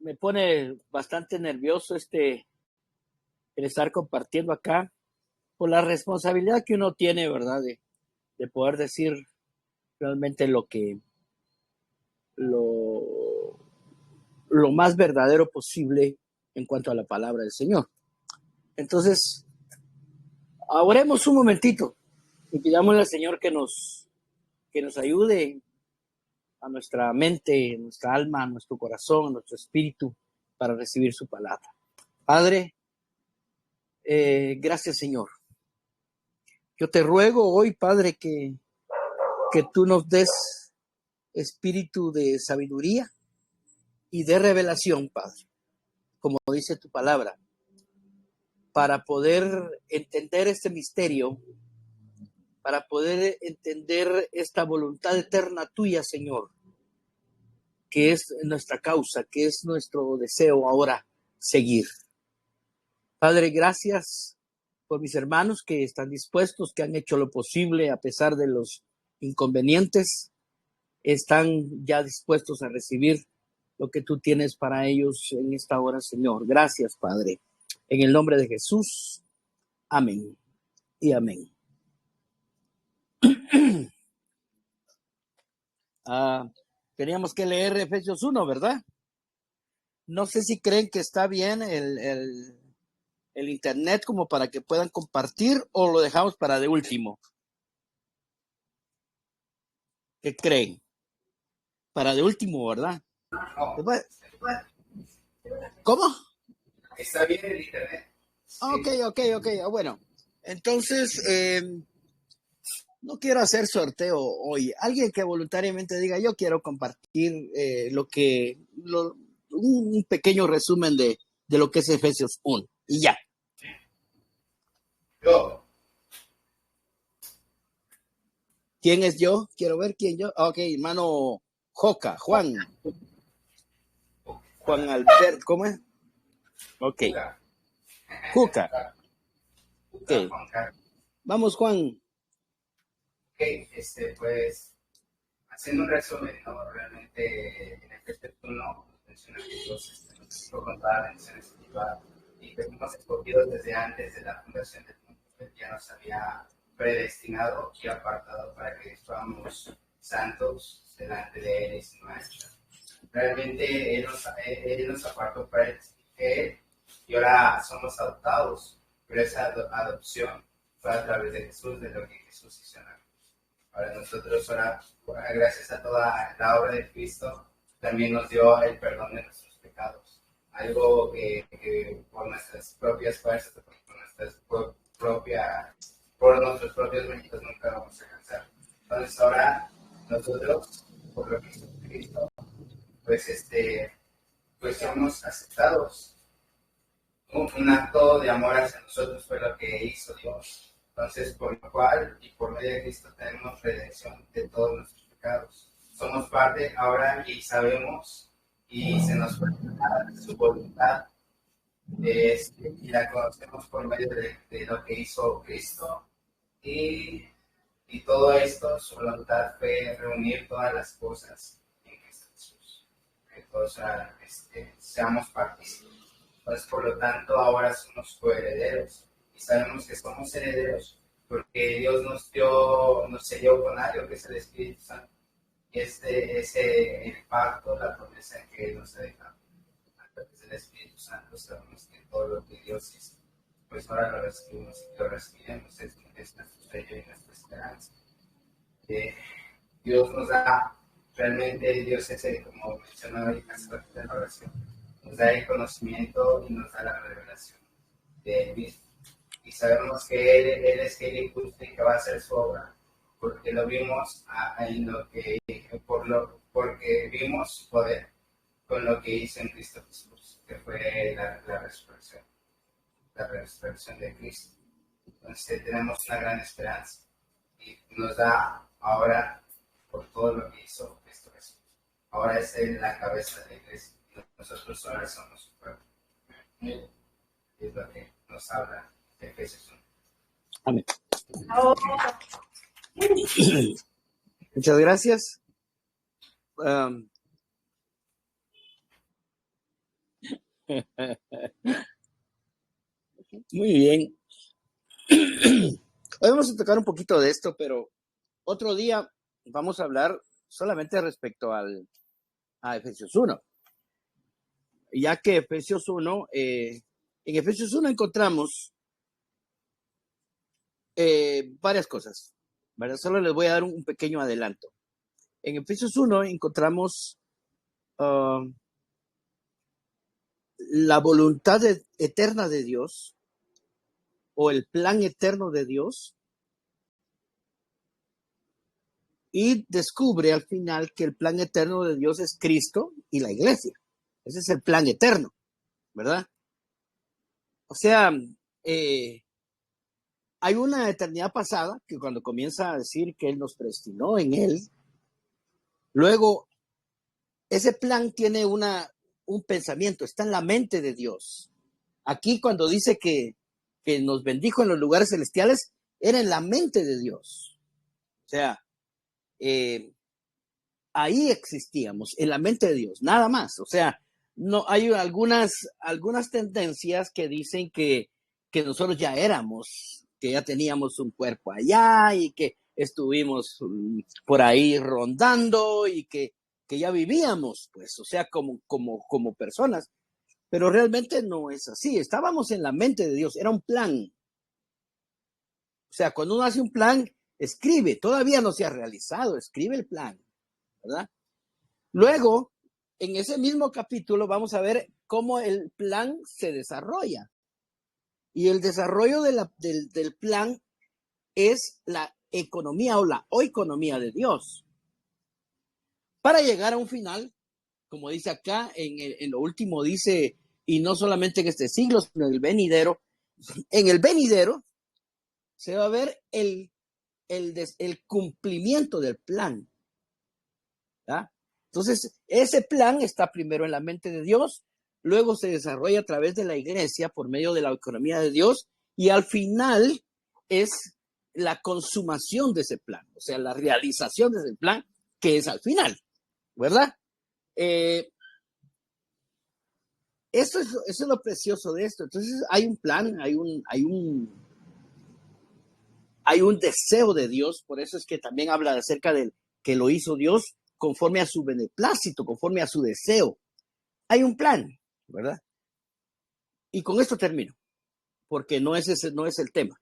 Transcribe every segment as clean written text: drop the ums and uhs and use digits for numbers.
Me pone bastante nervioso el estar compartiendo acá por la responsabilidad que uno tiene, ¿verdad? De poder decir realmente lo, lo más verdadero posible en cuanto a la palabra del Señor. Entonces, oremos un momentito y pidámosle al Señor que nos ayude a nuestra mente, a nuestra alma, a nuestro corazón, a nuestro espíritu para recibir su palabra. Padre, gracias, Señor. Yo te ruego hoy, Padre, que tú nos des espíritu de sabiduría y de revelación, Padre, como dice tu palabra, para poder entender este misterio, para poder entender esta voluntad eterna tuya, Señor, que es nuestra causa, que es nuestro deseo ahora seguir. Padre, gracias por mis hermanos que están dispuestos, que han hecho lo posible a pesar de los inconvenientes, están ya dispuestos a recibir lo que tú tienes para ellos en esta hora, Señor. Gracias, Padre. En el nombre de Jesús. Amén y amén. Teníamos que leer Efesios 1, ¿verdad? No sé si creen que está bien el internet como para que puedan compartir o lo dejamos para de último. ¿Qué creen? Para de último, ¿verdad? ¿Cómo? Está bien el internet. Sí. Ok. Bueno, entonces no quiero hacer sorteo hoy. Alguien que voluntariamente diga, yo quiero compartir un pequeño resumen de lo que es Efesios 1. Y ya. Yo. ¿Quién es yo? Quiero ver quién yo. Ok, hermano Juan Alberto, ¿cómo es? Ok. Juca. Ok. Vamos, Juan. Ok, pues, haciendo un resumen, ¿no? Realmente en Efesios 1 menciona que Dios nos hizo con toda la bendición espiritual y que fuimos escogidos desde antes de la fundación del mundo. Él ya nos había predestinado y apartado para que fuéramos santos delante de Él y sin mancha. Realmente Él nos apartó para Él y ahora somos adoptados, pero esa adopción fue a través de Jesús, de lo que Jesús hizo en la cruz. Ahora nosotros, gracias a toda la obra de Cristo, también nos dio el perdón de nuestros pecados. Algo que por nuestras propias fuerzas, por nuestros propios méritos nunca vamos a alcanzar. Entonces ahora nosotros, por lo que hizo Cristo, pues somos aceptados. Un acto de amor hacia nosotros fue lo que hizo Dios. Entonces, por lo cual y por medio de Cristo tenemos redención de todos nuestros pecados. Somos parte ahora y sabemos y se nos fue su voluntad y la conocemos por medio de lo que hizo Cristo y todo esto, su voluntad fue reunir todas las cosas en Cristo Jesús. Que todos seamos partícipes. Entonces, por lo tanto, ahora somos coherederos y sabemos que somos herederos porque Dios nos selló con algo que es el Espíritu Santo. Y ese el pacto, la promesa que Él nos ha dejado. A través del Espíritu Santo sabemos que todo lo que Dios hizo, pues ahora lo recibimos y lo recibiremos. Es nuestro sello y nuestra esperanza. Dios nos da, realmente Dios es el, como mencionaba en la oración, nos da el conocimiento y nos da la revelación de Él mismo. Y sabemos que Él es fiel y justo y que va a hacer su obra, porque lo vimos porque vimos su poder con lo que hizo en Cristo Jesús, que fue la resurrección de Cristo. Entonces tenemos una gran esperanza y nos da ahora por todo lo que hizo Cristo Jesús. Ahora es Él la cabeza de la iglesia. Nosotros ahora somos su pueblo. Es lo que nos habla de Efesios 1. Amén. Muchas gracias. Muy bien. Hoy vamos a tocar un poquito de esto, pero otro día vamos a hablar solamente respecto a Efesios 1, ya que Efesios 1, en Efesios 1 encontramos varias cosas, ¿verdad? Solo les voy a dar un pequeño adelanto. En Efesios 1 encontramos la voluntad eterna de Dios o el plan eterno de Dios, y descubre al final que el plan eterno de Dios es Cristo y la iglesia. Ese es el plan eterno, ¿verdad? O sea, hay una eternidad pasada que cuando comienza a decir que Él nos predestinó en Él, luego ese plan tiene un pensamiento, está en la mente de Dios. Aquí cuando dice que nos bendijo en los lugares celestiales, era en la mente de Dios. O sea, ahí existíamos, en la mente de Dios, nada más. O sea, no hay algunas tendencias que dicen que nosotros ya éramos, que ya teníamos un cuerpo allá y que estuvimos por ahí rondando y que ya vivíamos, pues, o sea, como personas. Pero realmente no es así. Estábamos en la mente de Dios, era un plan. O sea, cuando uno hace un plan, escribe, todavía no se ha realizado, escribe el plan, ¿verdad? Luego, en ese mismo capítulo vamos a ver cómo el plan se desarrolla. Y el desarrollo del plan es la economía o la oikonomía de Dios. Para llegar a un final, como dice acá, en lo último dice, y no solamente en este siglo, sino en el venidero. En el venidero se va a ver el cumplimiento del plan, ¿verdad? Entonces, ese plan está primero en la mente de Dios, luego se desarrolla a través de la iglesia por medio de la economía de Dios, y al final es la consumación de ese plan, o sea, la realización de ese plan, que es al final, ¿verdad? Eso es lo precioso de esto. Entonces, hay un plan, hay un deseo de Dios, por eso es que también habla acerca de que lo hizo Dios conforme a su beneplácito, conforme a su deseo. Hay un plan, ¿verdad? Y con esto termino, porque no es el tema.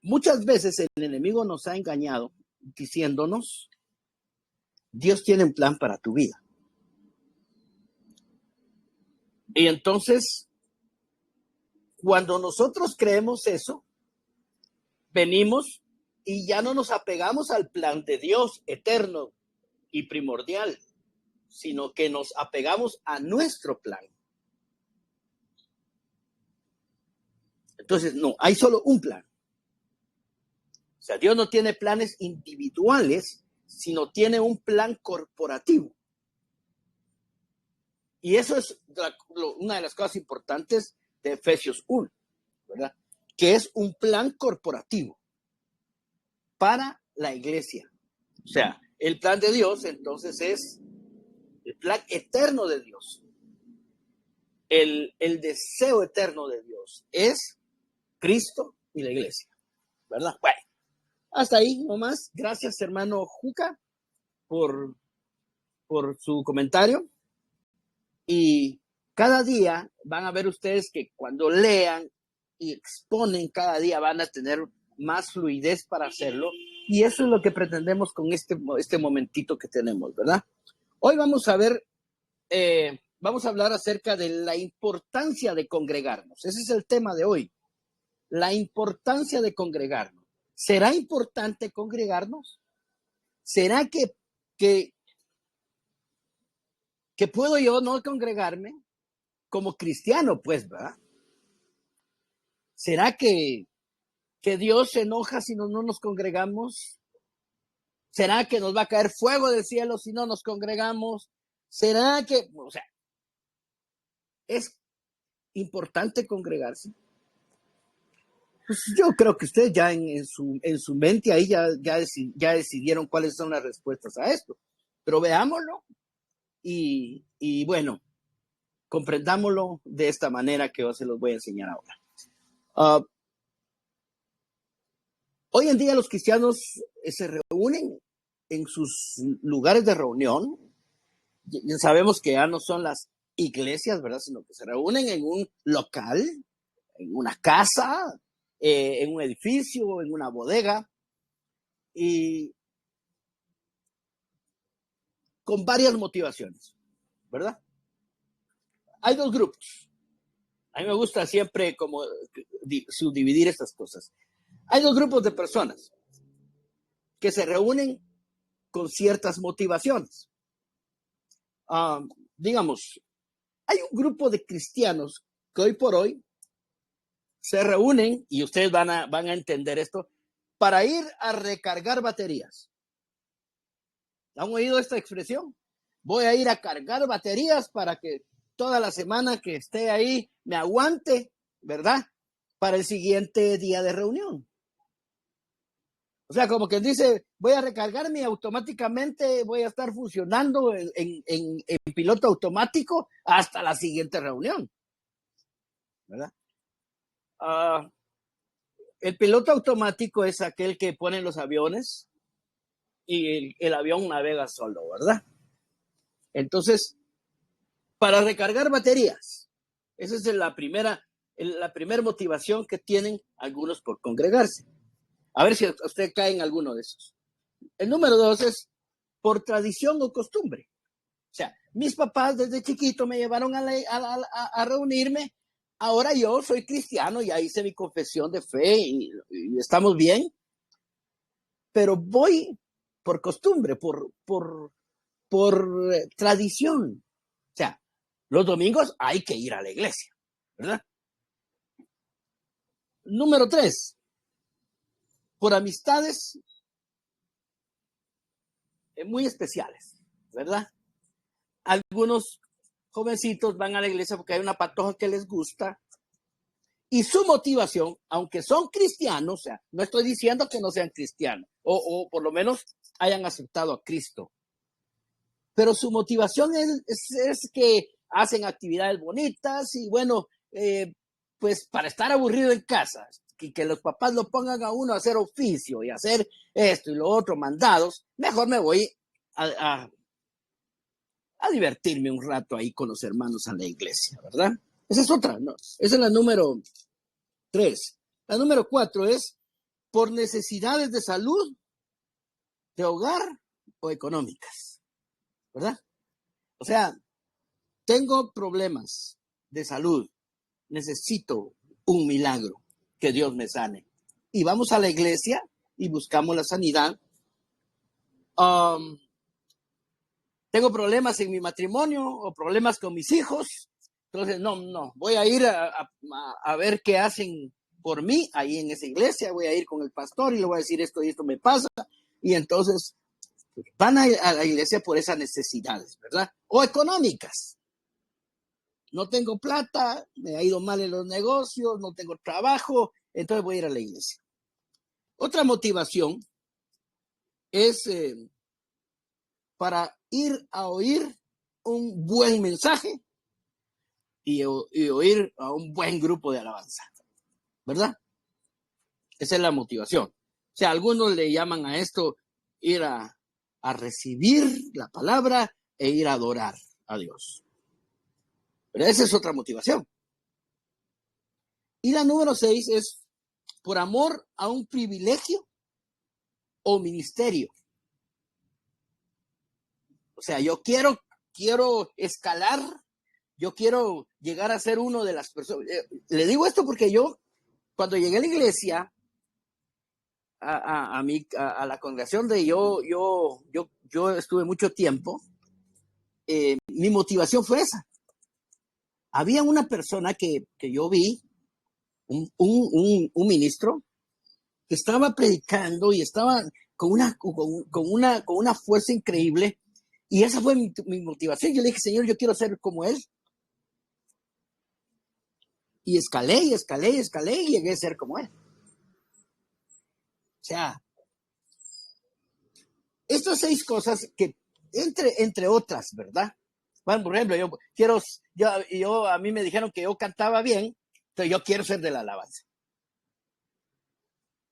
Muchas veces el enemigo nos ha engañado diciéndonos, Dios tiene un plan para tu vida. Y entonces, cuando nosotros creemos eso, venimos y ya no nos apegamos al plan de Dios eterno y primordial, sino que nos apegamos a nuestro plan. Entonces, no, hay solo un plan. O sea, Dios no tiene planes individuales, sino tiene un plan corporativo. Y eso es una de las cosas importantes de Efesios 1, ¿verdad? Que es un plan corporativo para la iglesia. O sea, el plan de Dios entonces es el plan eterno de Dios. El deseo eterno de Dios es Cristo y la iglesia, ¿verdad? Bueno, hasta ahí nomás. Gracias, hermano Juca, por su comentario. Y cada día van a ver ustedes que cuando lean y exponen, cada día van a tener más fluidez para hacerlo. Y eso es lo que pretendemos con este momentito que tenemos, ¿verdad? Hoy vamos a ver, vamos a hablar acerca de la importancia de congregarnos. Ese es el tema de hoy. La importancia de congregarnos. ¿Será importante congregarnos? ¿Será que puedo yo no congregarme como cristiano, pues, ¿verdad? ¿Será que Dios se enoja si no nos congregamos? ¿Será que nos va a caer fuego del cielo si no nos congregamos? ¿Será que, o sea, es importante congregarse? Pues yo creo que ustedes ya en su mente ahí ya decidieron cuáles son las respuestas a esto. Pero veámoslo. y bueno, comprendámoslo de esta manera que yo se los voy a enseñar ahora. Hoy en día los cristianos se reúnen en sus lugares de reunión. Ya sabemos que ya no son las iglesias, ¿verdad? Sino que se reúnen en un local, en una casa, en un edificio, en una bodega, y con varias motivaciones, ¿verdad? Hay dos grupos. A mí me gusta siempre como subdividir estas cosas. Hay dos grupos de personas que se reúnen con ciertas motivaciones. Digamos, hay un grupo de cristianos que hoy por hoy se reúnen, y ustedes van a entender esto, para ir a recargar baterías. ¿Han oído esta expresión? Voy a ir a cargar baterías para que toda la semana que esté ahí me aguante, ¿verdad? Para el siguiente día de reunión. O sea, como quien dice, voy a recargarme y automáticamente voy a estar funcionando en piloto automático hasta la siguiente reunión, ¿verdad? El piloto automático es aquel que pone los aviones y el avión navega solo, ¿verdad? Entonces, para recargar baterías, esa es la primera motivación que tienen algunos por congregarse. A ver si usted cae en alguno de esos. El número 2 es por tradición o costumbre. O sea, mis papás desde chiquito me llevaron a reunirme. Ahora yo soy cristiano, ya hice mi confesión de fe y estamos bien. Pero voy por costumbre, por tradición. O sea, los domingos hay que ir a la iglesia, ¿verdad? Número 3, por amistades muy especiales, ¿verdad? Algunos jovencitos van a la iglesia porque hay una patoja que les gusta y su motivación, aunque son cristianos, o sea, no estoy diciendo que no sean cristianos o por lo menos hayan aceptado a Cristo, pero su motivación es que hacen actividades bonitas y bueno, pues para estar aburrido en casa, que los papás lo pongan a uno a hacer oficio y hacer esto y lo otro, mandados, mejor me voy a divertirme un rato ahí con los hermanos a la iglesia, ¿verdad? Esa es otra, ¿no? Esa es la número 3. La número 4 es por necesidades de salud, de hogar o económicas, ¿verdad? O sea, tengo problemas de salud, necesito un milagro, que Dios me sane. Y vamos a la iglesia y buscamos la sanidad. Tengo problemas en mi matrimonio o problemas con mis hijos. Entonces, no, voy a ir a ver qué hacen por mí ahí en esa iglesia. Voy a ir con el pastor y le voy a decir esto y esto me pasa. Y entonces van a la iglesia por esas necesidades, ¿verdad? O económicas. No tengo plata, me ha ido mal en los negocios, no tengo trabajo, entonces voy a ir a la iglesia. Otra motivación es para ir a oír un buen mensaje y oír a un buen grupo de alabanza, ¿verdad? Esa es la motivación. O sea, algunos le llaman a esto ir a recibir la palabra e ir a adorar a Dios. Pero esa es otra motivación. Y la número 6 es por amor a un privilegio o ministerio. O sea, yo quiero escalar, yo quiero llegar a ser uno de las personas. Le digo esto porque yo, cuando llegué a la iglesia, a la congregación de yo estuve mucho tiempo, mi motivación fue esa. Había una persona que yo vi, un ministro, que estaba predicando y estaba con una fuerza increíble. Y esa fue mi motivación. Yo le dije, Señor, yo quiero ser como él. Y escalé y llegué a ser como él. O sea, estas 6 cosas que, entre otras, ¿verdad? Bueno, por ejemplo, a mí me dijeron que yo cantaba bien, entonces yo quiero ser de la alabanza.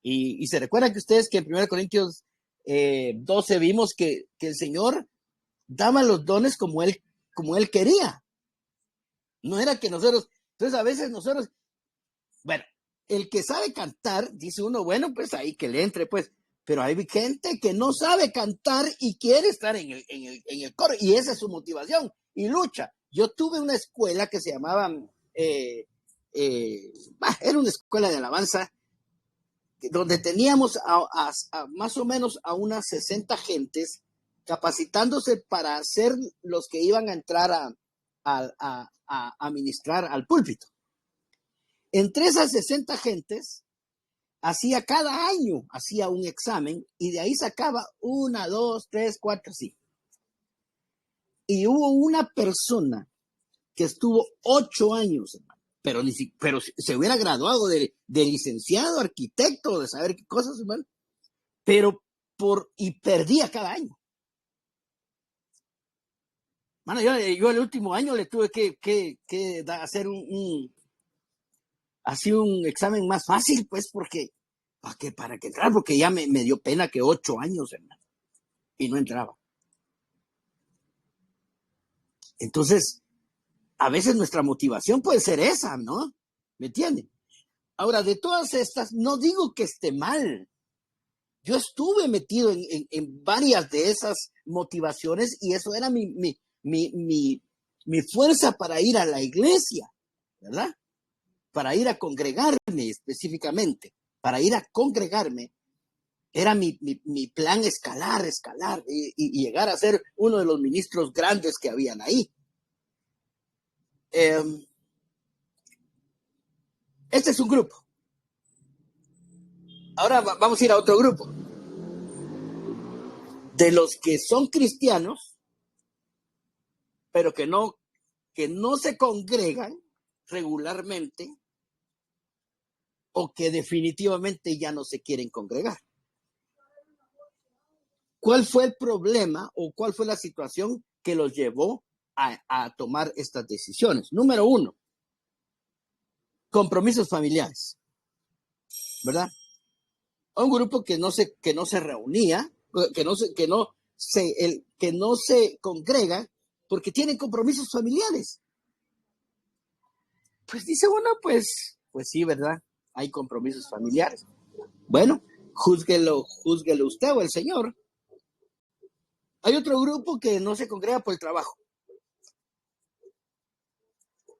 Y se recuerdan que ustedes que en 1 Corintios 12 vimos que el Señor daba los dones como él quería. No era que nosotros, entonces a veces nosotros, bueno, el que sabe cantar, dice uno, bueno, pues ahí que le entre, pues, pero hay gente que no sabe cantar y quiere estar en el coro, y esa es su motivación, y lucha. Yo tuve una escuela que se llamaba, era una escuela de alabanza, donde teníamos a más o menos a unas 60 gentes capacitándose para ser los que iban a entrar a ministrar al púlpito. Entre esas 60 gentes, cada año hacía un examen y de ahí sacaba 1, 2, 3, 4, sí. Y hubo una persona que estuvo 8 años, hermano, pero se hubiera graduado de licenciado, arquitecto, de saber qué cosas, hermano, y perdía cada año. Mano, yo el último año le tuve que hacer un examen más fácil, pues, para que entrar, porque ya me dio pena que 8 años, hermano, y no entraba. Entonces, a veces nuestra motivación puede ser esa, ¿no? ¿Me entienden? Ahora, de todas estas, no digo que esté mal. Yo estuve metido en varias de esas motivaciones y eso era mi fuerza para ir a la iglesia, ¿verdad? Para ir a congregarme específicamente, para ir a congregarme, era mi plan escalar y llegar a ser uno de los ministros grandes que habían ahí. Este es un grupo. Ahora vamos a ir a otro grupo. De los que son cristianos, pero que no se congregan regularmente o que definitivamente ya no se quieren congregar. ¿Cuál fue el problema o cuál fue la situación que los llevó a tomar estas decisiones? Número 1, compromisos familiares, ¿verdad? Un grupo que no se reunía, que no se congrega porque tienen compromisos familiares. Pues dice uno, pues sí, ¿verdad? Hay compromisos familiares. Bueno, júzguelo usted o el Señor. Hay otro grupo que no se congrega por el trabajo.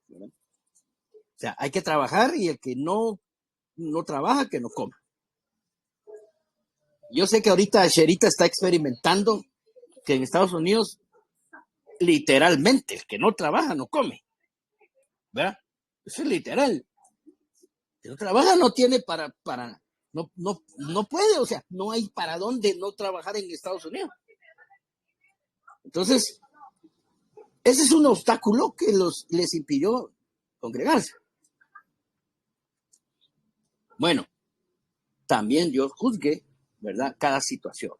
¿Verdad? O sea, hay que trabajar y el que no trabaja, que no coma. Yo sé que ahorita Sherita está experimentando que en Estados Unidos, literalmente, el que no trabaja no come. ¿Verdad? Eso es literal. El que no trabaja no tiene no puede, o sea, no hay para dónde no trabajar en Estados Unidos. Entonces, ese es un obstáculo que les impidió congregarse. Bueno, también Dios juzgue, ¿verdad? Cada situación.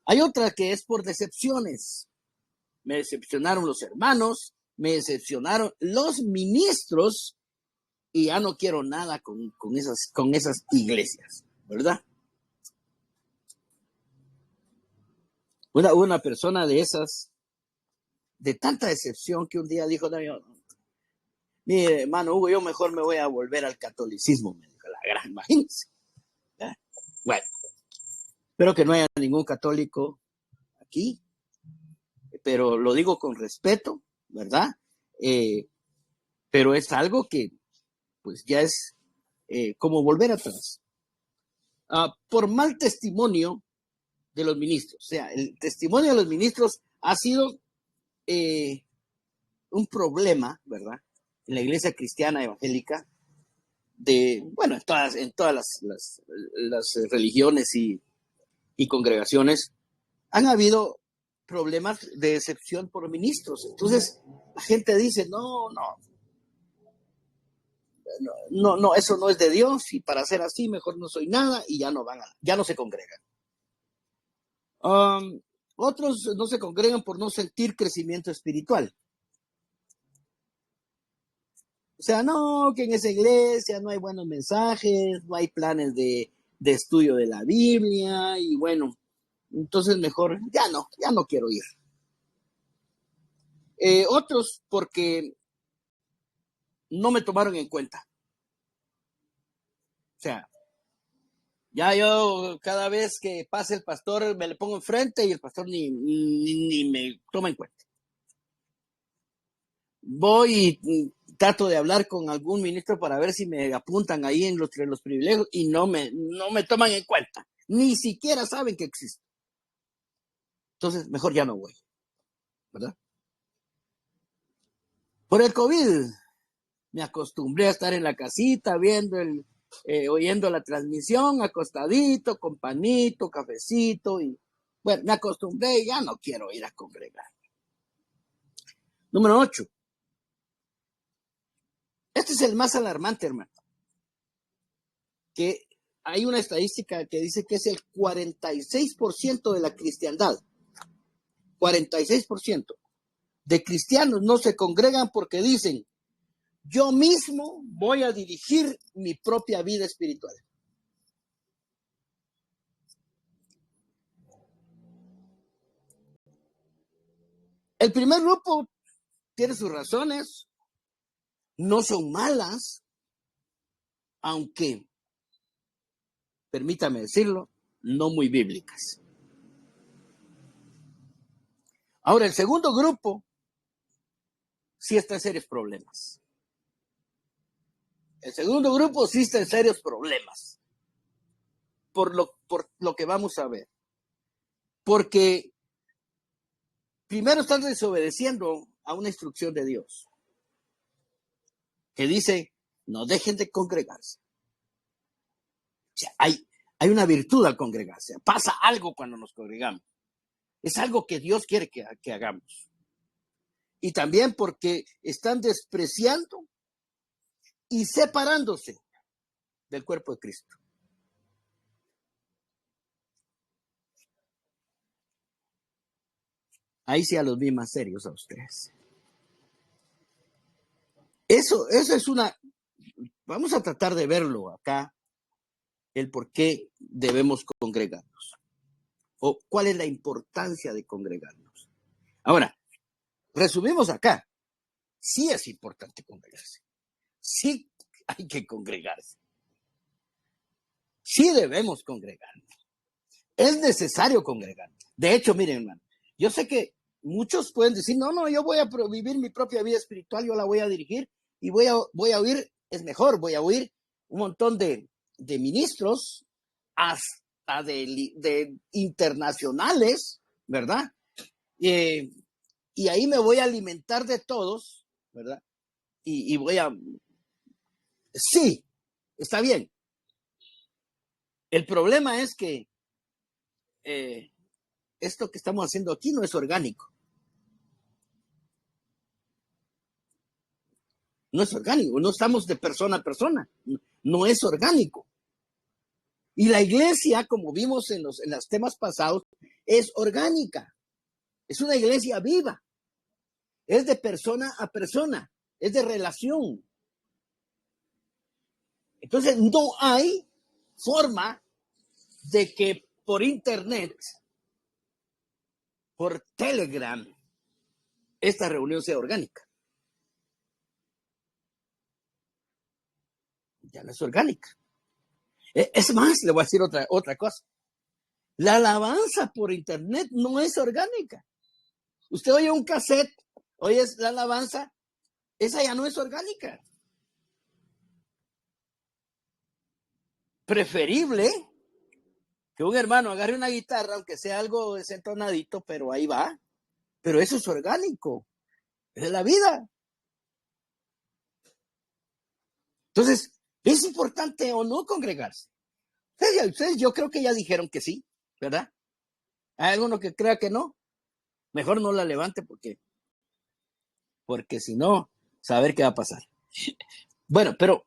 Hay otra que es por decepciones. Me decepcionaron los hermanos, me decepcionaron los ministros y ya no quiero nada con esas iglesias, ¿verdad? Una persona de esas, de tanta decepción que un día dijo, mire, hermano Hugo, yo mejor me voy a volver al catolicismo, me dijo la gran, imagínense. Bueno, espero que no haya ningún católico aquí, pero lo digo con respeto, ¿verdad? Pero es algo que, pues ya es como volver atrás. Por mal testimonio de los ministros. O sea, el testimonio de los ministros ha sido un problema, ¿verdad? En la iglesia cristiana evangélica, en todas las religiones y congregaciones, han habido problemas de decepción por ministros. Entonces, la gente dice, no, eso no es de Dios, y para ser así, mejor no soy nada, y ya no se congregan. Otros no se congregan por no sentir crecimiento espiritual. O sea, no, que en esa iglesia no hay buenos mensajes, no hay planes de estudio de la Biblia, y bueno, entonces mejor ya no quiero ir. Otros porque no me tomaron en cuenta. O sea, ya yo cada vez que pase el pastor me le pongo enfrente y el pastor ni me toma en cuenta. Voy y trato de hablar con algún ministro para ver si me apuntan ahí en los privilegios y no me toman en cuenta. Ni siquiera saben que existe. Entonces, mejor ya no voy, ¿verdad? Por el COVID, me acostumbré a estar en la casita viendo oyendo la transmisión, acostadito, con panito, cafecito, y bueno, me acostumbré y ya no quiero ir a congregar. Número 8. Este es el más alarmante, hermano. Que hay una estadística que dice que es el 46% de la cristiandad. 46% de cristianos no se congregan porque dicen: yo mismo voy a dirigir mi propia vida espiritual. El primer grupo tiene sus razones, no son malas, aunque, permítame decirlo, no muy bíblicas. Ahora, el segundo grupo sí está en serios problemas. El segundo grupo sí está en serios problemas. Por lo que vamos a ver. Porque primero están desobedeciendo a una instrucción de Dios, que dice: no dejen de congregarse. O sea, hay una virtud al congregarse. Pasa algo cuando nos congregamos. Es algo que Dios quiere que hagamos. Y también porque están despreciando y separándose del cuerpo de Cristo. Ahí sí a los vi más serios a ustedes. Eso es una... Vamos a tratar de verlo acá, el por qué debemos congregarnos. O cuál es la importancia de congregarnos. Ahora, resumimos acá. Sí es importante congregarse. Sí hay que congregarse. Sí debemos congregarnos. Es necesario congregarnos. De hecho, miren, hermano, yo sé que muchos pueden decir: no, yo voy a vivir mi propia vida espiritual, yo la voy a dirigir y voy a oír, es mejor, voy a oír un montón de ministros, hasta de internacionales, ¿verdad? Y ahí me voy a alimentar de todos, ¿verdad? Y voy a... Sí, está bien. El problema es que esto que estamos haciendo aquí no es orgánico. No es orgánico, no estamos de persona a persona, no es orgánico. Y la iglesia, como vimos en los temas pasados, es orgánica, es una iglesia viva, es de persona a persona, es de relación. Entonces no hay forma de que por internet, por Telegram, esta reunión sea orgánica. Ya no es orgánica. Es más, le voy a decir otra cosa. La alabanza por internet no es orgánica. Usted oye un cassette, oye la alabanza, esa ya no es orgánica. Preferible que un hermano agarre una guitarra, aunque sea algo desentonadito, pero ahí va. Pero eso es orgánico. Es la vida. Entonces, ¿es importante o no congregarse? Ustedes yo creo que ya dijeron que sí, ¿verdad? ¿Hay alguno que crea que no? Mejor no la levante porque si no, saber qué va a pasar. Bueno, pero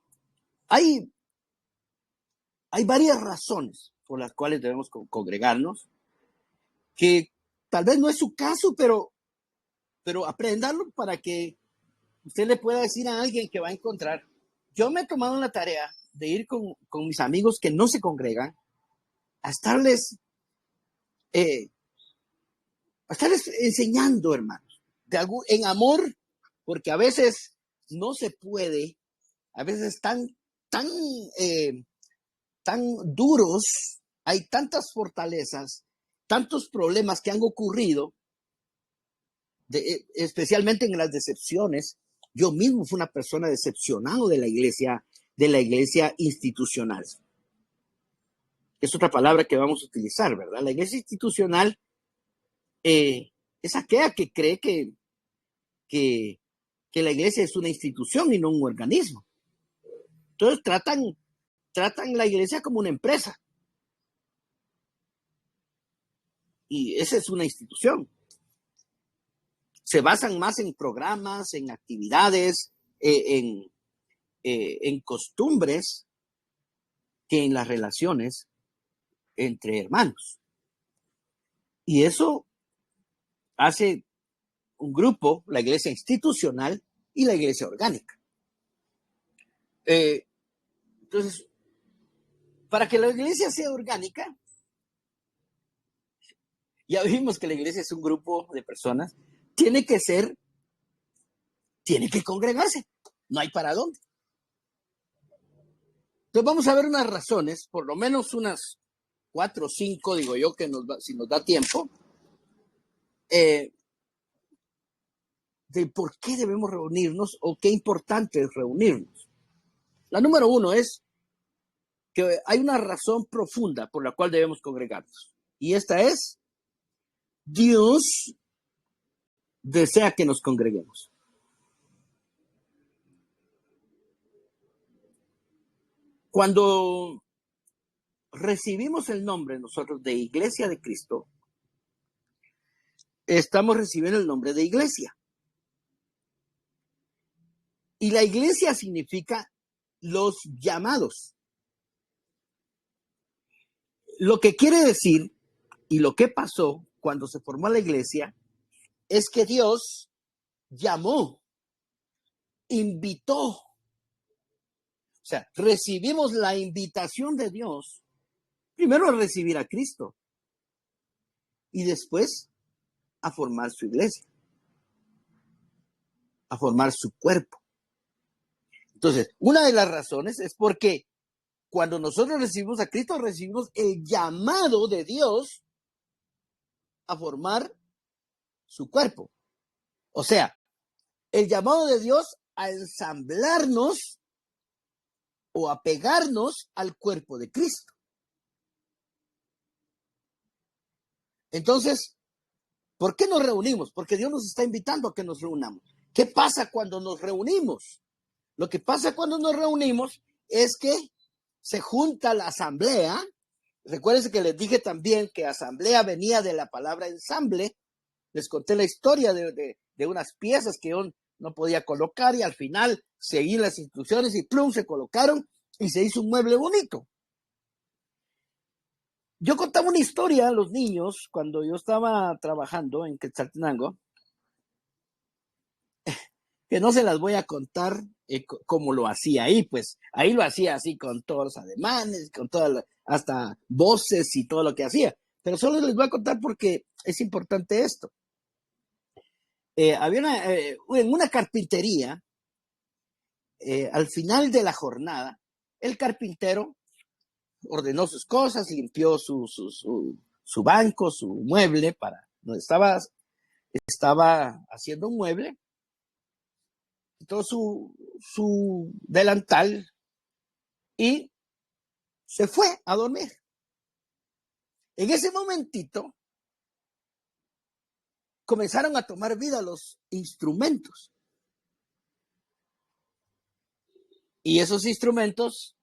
hay varias razones por las cuales debemos congregarnos, que tal vez no es su caso, pero apréndalo para que usted le pueda decir a alguien que va a encontrar. Yo me he tomado la tarea de ir con mis amigos que no se congregan a estarles enseñando, hermanos, en amor, porque a veces no se puede, a veces tan duros, hay tantas fortalezas, tantos problemas que han ocurrido, especialmente en las decepciones. Yo mismo fui una persona decepcionado de la iglesia institucional. Es otra palabra que vamos a utilizar, ¿verdad? La iglesia institucional es aquella que cree que la iglesia es una institución y no un organismo. Entonces tratan la iglesia como una empresa. Y esa es una institución. Se basan más en programas, en actividades, en costumbres, que en las relaciones entre hermanos. Y eso hace un grupo, la iglesia institucional y la iglesia orgánica. Entonces, para que la iglesia sea orgánica, ya vimos que la iglesia es un grupo de personas, tiene que congregarse, no hay para dónde. Entonces vamos a ver unas razones, por lo menos unas 4 o 5, digo yo, que si nos da tiempo, de por qué debemos reunirnos o qué importante es reunirnos. La número 1 es que hay una razón profunda por la cual debemos congregarnos. Y esta es: Dios desea que nos congreguemos. Cuando recibimos el nombre nosotros de Iglesia de Cristo, estamos recibiendo el nombre de iglesia. Y la iglesia significa los llamados. Lo que quiere decir y lo que pasó cuando se formó la iglesia es que Dios llamó, invitó. O sea, recibimos la invitación de Dios, primero a recibir a Cristo y después a formar su iglesia, a formar su cuerpo. Entonces, una de las razones es porque cuando nosotros recibimos a Cristo, recibimos el llamado de Dios a formar su cuerpo. O sea, el llamado de Dios a ensamblarnos o a pegarnos al cuerpo de Cristo. Entonces, ¿por qué nos reunimos? Porque Dios nos está invitando a que nos reunamos. ¿Qué pasa cuando nos reunimos? Lo que pasa cuando nos reunimos es que se junta la asamblea. Recuérdense que les dije también que asamblea venía de la palabra ensamble. Les conté la historia de unas piezas que yo no podía colocar y al final seguí las instrucciones y plum, se colocaron y se hizo un mueble bonito. Yo contaba una historia a los niños cuando yo estaba trabajando en Quetzaltenango, que no se las voy a contar como lo hacía ahí, pues ahí lo hacía así con todos los ademanes, con todas hasta voces y todo lo que hacía, pero solo les voy a contar porque es importante esto. Había en una carpintería, al final de la jornada, el carpintero ordenó sus cosas, limpió su banco, su mueble, para donde estaba haciendo un mueble, quitó su delantal y se fue a dormir. En ese momentito comenzaron a tomar vida los instrumentos. Y esos instrumentos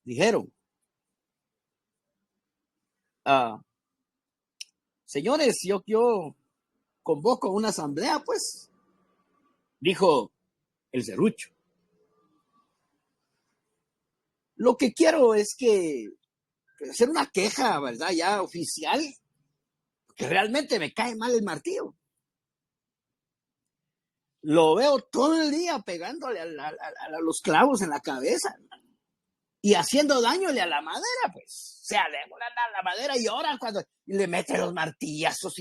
dijeron: señores, yo convoco una asamblea, pues. Dijo el serrucho: lo que quiero es que hacer una queja, ¿verdad? Ya oficial, que realmente me cae mal el martillo. Lo veo todo el día pegándole a los clavos en la cabeza y haciendo dañole a la madera, pues. O sea, la madera y ahora cuando le mete los martillazos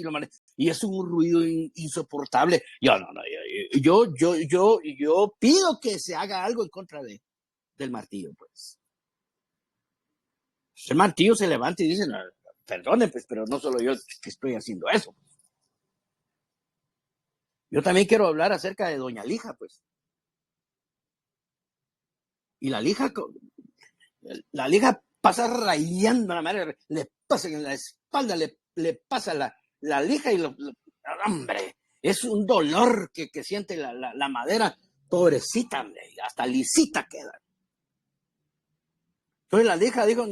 y es un ruido insoportable. Yo pido que se haga algo en contra del martillo, pues. El martillo se levanta y dice, no, perdonen, pues, pero no solo yo que estoy haciendo eso. Yo también quiero hablar acerca de doña Lija, pues. Y la lija pasa rayando a la madre, le pasa en la espalda, le pasa la lija y hombre, es un dolor que siente la madera, pobrecita, hombre, hasta lisita queda. Entonces la lija dijo,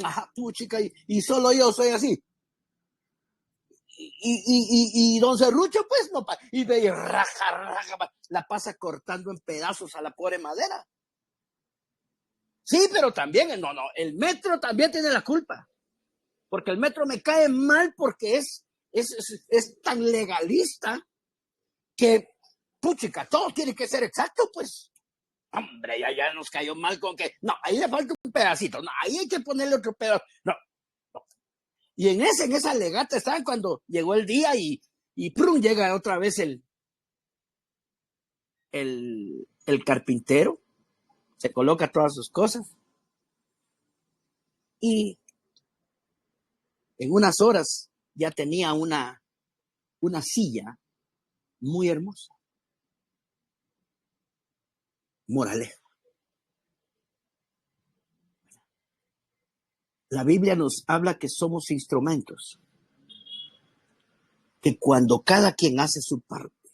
chica, y solo yo soy así. Y don Serrucho, pues, no, y ve raja, la pasa cortando en pedazos a la pobre madera. Sí, pero también, el metro también tiene la culpa. Porque el metro me cae mal porque es tan legalista que, puchica, todo tiene que ser exacto, pues. Hombre, ya nos cayó mal con que, no, ahí le falta un pedacito, no, ahí hay que ponerle otro pedazo, no. Y en esa legata estaban cuando llegó el día y ¡prum! Llega otra vez el carpintero, se coloca todas sus cosas y en unas horas ya tenía una silla muy hermosa. Moraleja. La Biblia nos habla que somos instrumentos, que cuando cada quien hace su parte,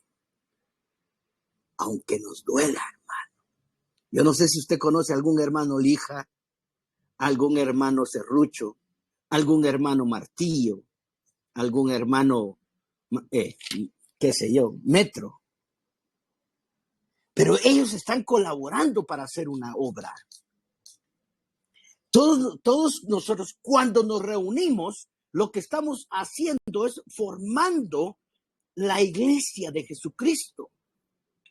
aunque nos duela, hermano. Yo no sé si usted conoce a algún hermano Lija, algún hermano Serrucho, algún hermano Martillo, algún hermano, qué sé yo, Metro. Pero ellos están colaborando para hacer una obra. Todos nosotros, cuando nos reunimos, lo que estamos haciendo es formando la iglesia de Jesucristo.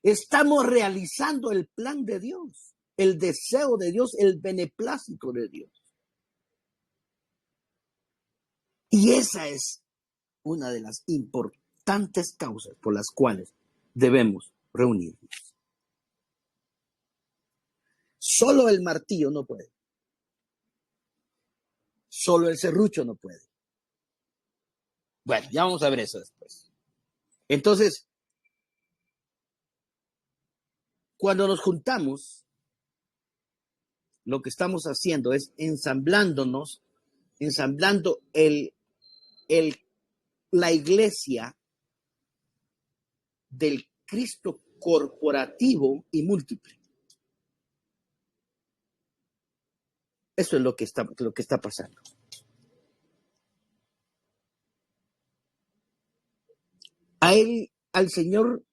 Estamos realizando el plan de Dios, el deseo de Dios, el beneplácito de Dios. Y esa es una de las importantes causas por las cuales debemos reunirnos. Solo el martillo no puede. Solo el serrucho no puede. Bueno, ya vamos a ver eso después. Entonces, cuando nos juntamos, lo que estamos haciendo es ensamblando la iglesia del Cristo corporativo y múltiple. Eso es lo que está pasando. Al Señor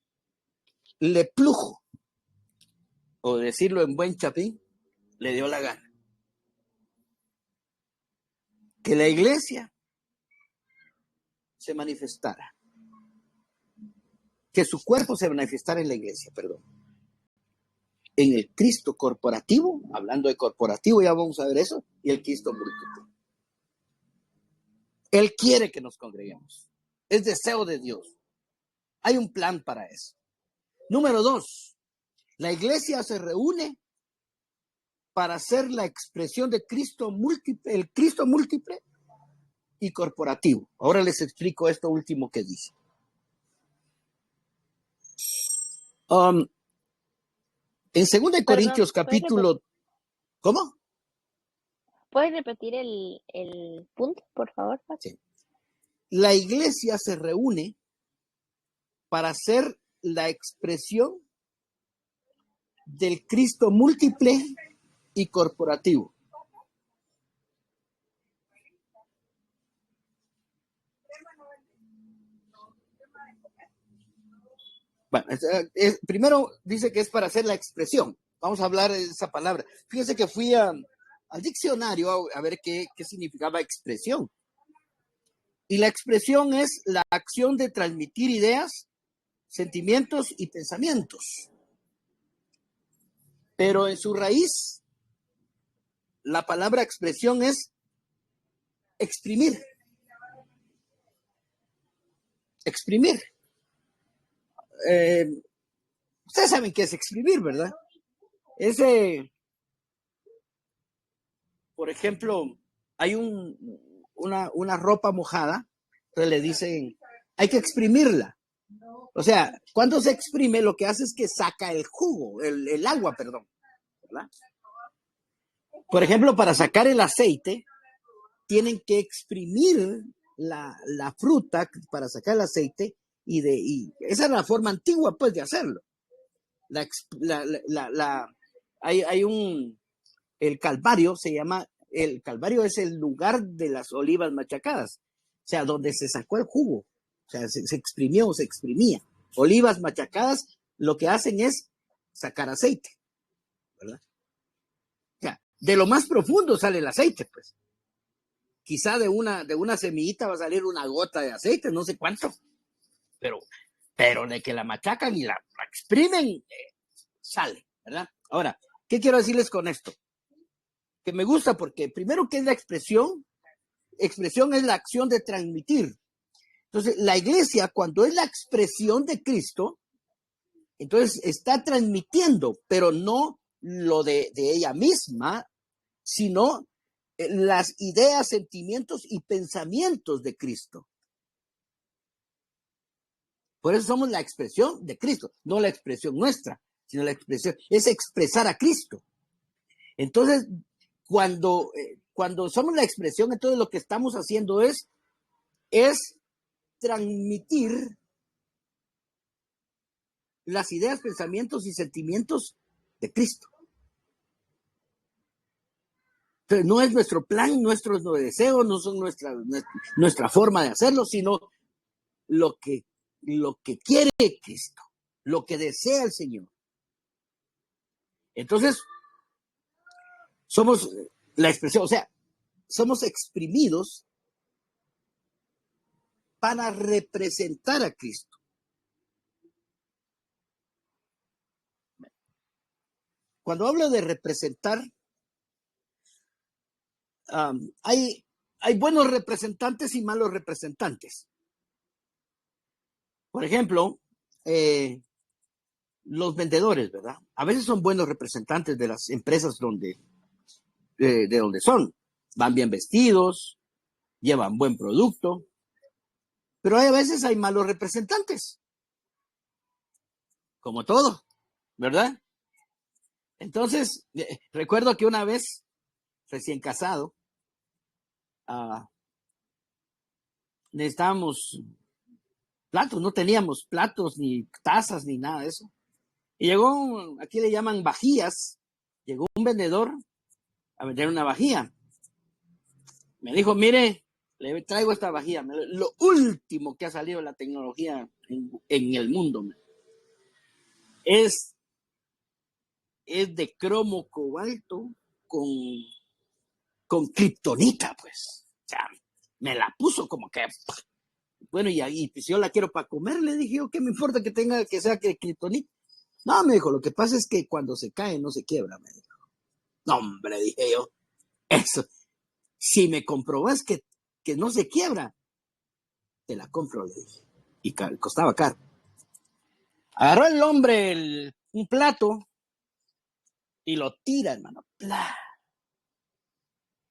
le plujo, o decirlo en buen chapín, le dio la gana, que la iglesia se manifestara, que su cuerpo se manifestara en la iglesia, en el Cristo corporativo, hablando de corporativo, ya vamos a ver eso, y el Cristo múltiple. Él quiere que nos congreguemos, es deseo de Dios, hay un plan para eso. Número 2, la iglesia se reúne para ser la expresión de Cristo múltiple, el Cristo múltiple y corporativo. Ahora les explico esto último que dice. En 2 Corintios capítulo... ¿Cómo? ¿Puedes repetir el punto, por favor? Sí. La iglesia se reúne para ser la expresión del Cristo múltiple y corporativo. Bueno, primero dice que es para hacer la expresión. Vamos a hablar de esa palabra. Fíjense que fui al diccionario a ver qué significaba expresión. Y la expresión es la acción de transmitir ideas, sentimientos y pensamientos. Pero en su raíz, la palabra expresión es exprimir. Exprimir. Ustedes saben qué es exprimir, ¿verdad? Por ejemplo, hay una ropa mojada, entonces le dicen, hay que exprimirla. O sea, cuando se exprime, lo que hace es que saca el jugo, el agua, perdón, ¿verdad? Por ejemplo, para sacar el aceite, tienen que exprimir la fruta para sacar el aceite y esa es la forma antigua, pues, de hacerlo. El Calvario el Calvario es el lugar de las olivas machacadas, o sea, donde se sacó el jugo, o sea, se exprimió, se exprimía. Olivas machacadas lo que hacen es sacar aceite, ¿verdad? O sea, de lo más profundo sale el aceite, pues. Quizá de una semillita va a salir una gota de aceite, no sé cuánto, pero de que la machacan y la exprimen, sale, ¿verdad? Ahora, ¿qué quiero decirles con esto? Que me gusta porque primero, ¿qué es la expresión? Expresión es la acción de transmitir. Entonces, la iglesia, cuando es la expresión de Cristo, entonces está transmitiendo, pero no lo de ella misma, sino las ideas, sentimientos y pensamientos de Cristo. Por eso somos la expresión de Cristo, no la expresión nuestra, sino la expresión, es expresar a Cristo. Entonces, cuando somos la expresión, entonces lo que estamos haciendo es transmitir las ideas, pensamientos y sentimientos de Cristo. Entonces, no es nuestro plan, nuestros deseos, no son nuestra forma de hacerlo, sino lo que quiere Cristo, lo que desea el Señor. Entonces, somos la expresión, o sea, somos exprimidos para representar a Cristo. Cuando hablo de representar, hay buenos representantes y malos representantes. Por ejemplo, los vendedores, ¿verdad? A veces son buenos representantes de las empresas de donde son. Van bien vestidos, llevan buen producto, pero a veces hay malos representantes. Como todo, ¿verdad? Entonces, recuerdo que una vez, recién casado, necesitábamos platos, no teníamos platos, ni tazas, ni nada de eso. Y llegó, aquí le llaman vajillas, llegó un vendedor a vender una vajilla. Me dijo, mire, le traigo esta vajilla, lo último que ha salido de la tecnología en el mundo. Es de cromo cobalto con kriptonita, pues. O sea, me la puso como que, bueno, y pues yo la quiero para comer, le dije yo, ¿qué me importa que sea que kriptonita? No, me dijo, lo que pasa es que cuando se cae no se quiebra, me dijo. No, hombre, dije yo, eso, si me comprobas que no se quiebra, te la compro, le dije. Y costaba caro. Agarró el hombre un plato y lo tira, hermano. ¡Plah!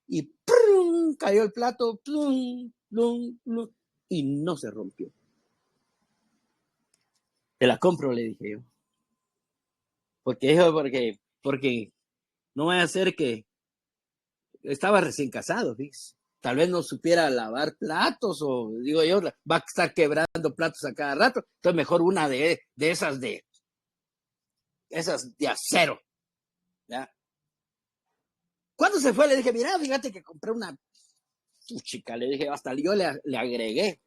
Y ¡prum! Cayó el plato, ¡plum! ¡Plum! ¡Plum! Y no se rompió. Te la compro, le dije yo. Porque no voy a hacer que estaba recién casado, ¿ves? Tal vez no supiera lavar platos o, digo yo, va a estar quebrando platos a cada rato. Entonces mejor una de esas de acero. ¿Ya? Cuando se fue le dije, mira, fíjate que compré una chica, le dije, hasta yo le agregué.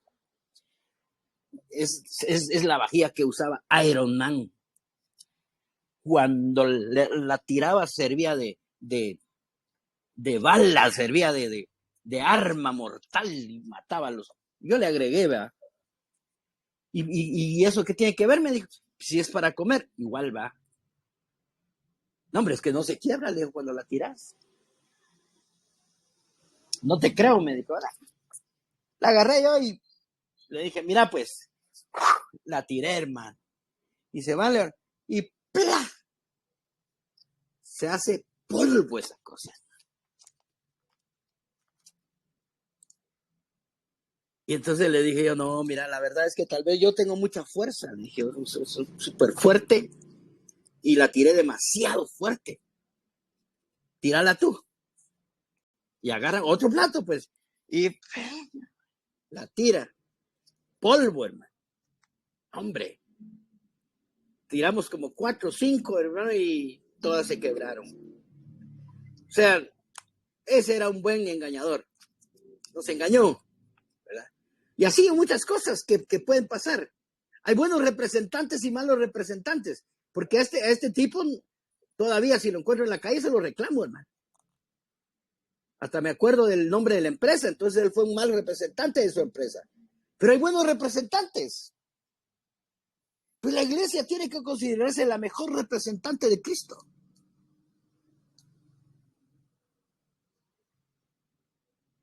Es la vajilla que usaba Iron Man. Cuando la tiraba servía de bala, servía de arma mortal y mataba Yo le agregué, ¿verdad? ¿Y eso qué tiene que ver? Me dijo, si es para comer, igual va. No, hombre, es que no se quiebra, le digo, cuando la tiras. No te creo, me dijo. Ahora, la agarré yo y le dije, mira, pues, la tiré, hermano. Y se va, y ¡plá! Se hace polvo esa cosa. Y entonces le dije yo, no, mira, la verdad es que tal vez yo tengo mucha fuerza. Le dije, soy súper fuerte y la tiré demasiado fuerte. Tírala tú. Y agarra otro plato, pues, y la tira. Polvo, hermano. Hombre, tiramos como 4 o 5, hermano, y todas se quebraron. O sea, ese era un buen engañador. Nos engañó, ¿verdad? Y así hay muchas cosas que pueden pasar. Hay buenos representantes y malos representantes, porque a este tipo todavía si lo encuentro en la calle se lo reclamo, hermano. Hasta me acuerdo del nombre de la empresa, entonces él fue un mal representante de su empresa. Pero hay buenos representantes. Pues la iglesia tiene que considerarse la mejor representante de Cristo.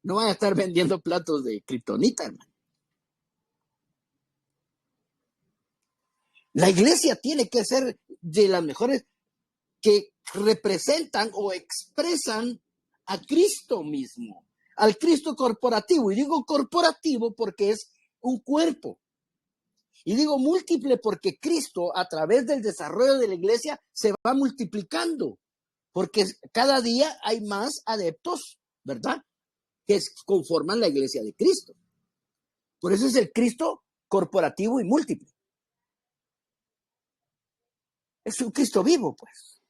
No van a estar vendiendo platos de kriptonita, hermano. La iglesia tiene que ser de las mejores que representan o expresan a Cristo mismo, al Cristo corporativo. Y digo corporativo porque es un cuerpo. Y digo múltiple porque Cristo, a través del desarrollo de la iglesia, se va multiplicando. Porque cada día hay más adeptos, ¿verdad? Que conforman la iglesia de Cristo. Por eso es el Cristo corporativo y múltiple. Es un Cristo vivo, pues.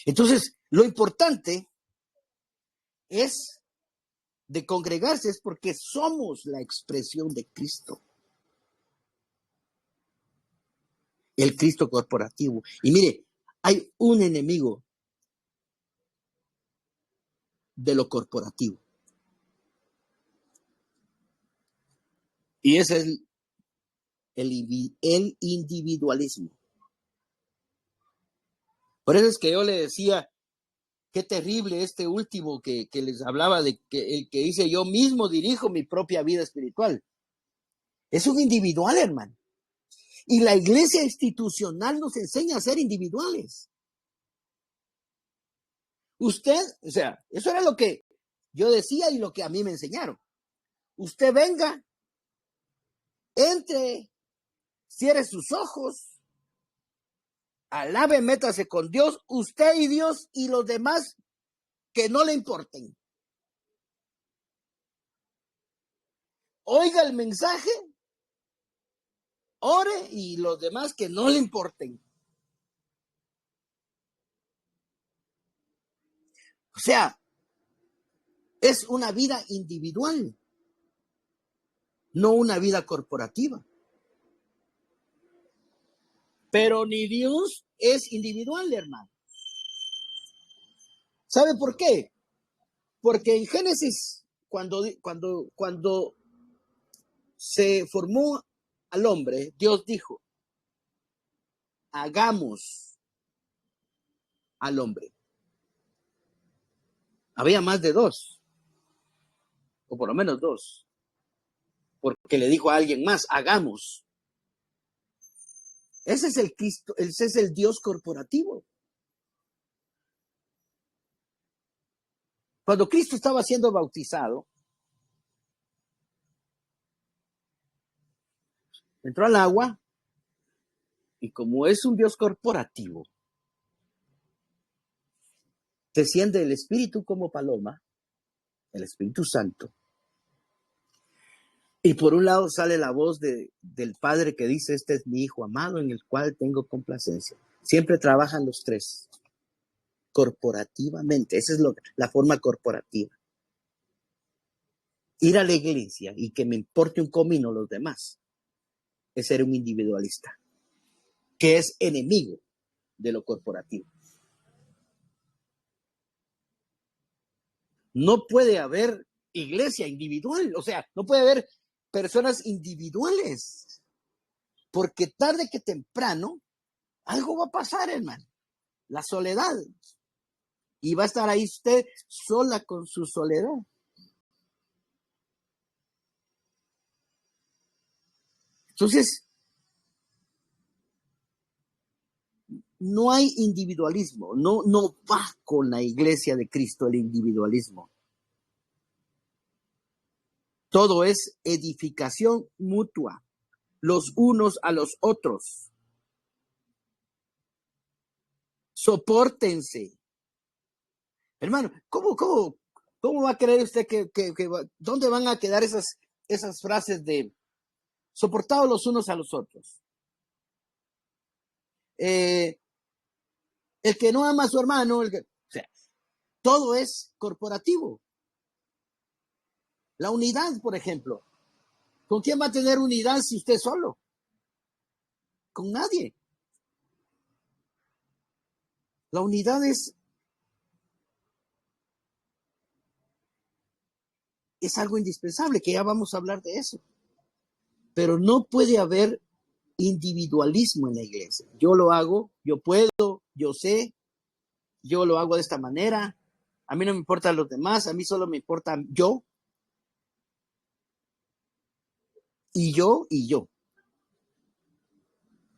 Entonces, lo importante es de congregarse es porque somos la expresión de Cristo. El Cristo corporativo. Y mire, hay un enemigo de lo corporativo. Y ese es el individualismo. Por eso es que yo le decía, qué terrible este último que les hablaba de que el que dice yo mismo dirijo mi propia vida espiritual. Es un individual, hermano. Y la iglesia institucional nos enseña a ser individuales. Usted, o sea, eso era lo que yo decía y lo que a mí me enseñaron. Usted venga, entre, cierre sus ojos, alabe, métase con Dios, usted y Dios y los demás que no le importen. Oiga el mensaje, ore y los demás que no le importen. O sea, es una vida individual, no una vida corporativa. Pero ni Dios es individual, hermano. ¿Sabe por qué? Porque en Génesis, cuando se formó al hombre, Dios dijo, hagamos al hombre. Había más de 2, o por lo menos 2, porque le dijo a alguien más, hagamos. Ese es el Cristo, ese es el Dios corporativo. Cuando Cristo estaba siendo bautizado, entró al agua y como es un Dios corporativo, desciende el Espíritu como paloma, el Espíritu Santo. Y por un lado sale la voz del Padre que dice, este es mi Hijo amado en el cual tengo complacencia. Siempre trabajan los tres, corporativamente. Esa es la forma corporativa. Ir a la iglesia y que me importe un comino los demás es ser un individualista, que es enemigo de lo corporativo. No puede haber iglesia individual. O sea, no puede haber personas individuales, porque tarde que temprano algo va a pasar, hermano. La soledad. Y va a estar ahí usted sola con su soledad. Entonces, no hay individualismo, no va con la iglesia de Cristo el individualismo. Todo es edificación mutua, los unos a los otros. Sopórtense. Hermano, ¿cómo va a creer usted que dónde van a quedar esas frases de soportados los unos a los otros? El que no ama a su hermano, o sea, todo es corporativo. La unidad, por ejemplo. ¿Con quién va a tener unidad si usted solo? Con nadie. La unidad es algo indispensable, que ya vamos a hablar de eso. Pero no puede haber individualismo en la iglesia. Yo lo hago, yo puedo, yo sé, yo lo hago de esta manera. A mí no me importan los demás, a mí solo me importa yo. Y yo, y yo.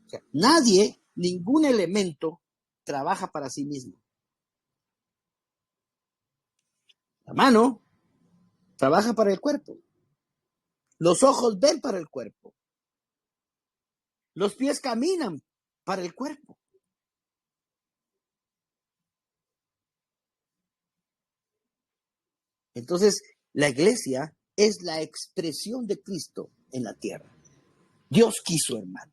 O sea, nadie, ningún elemento trabaja para sí mismo. La mano trabaja para el cuerpo. Los ojos ven para el cuerpo. Los pies caminan para el cuerpo. Entonces, la iglesia es la expresión de Cristo en la tierra. Dios quiso, hermano,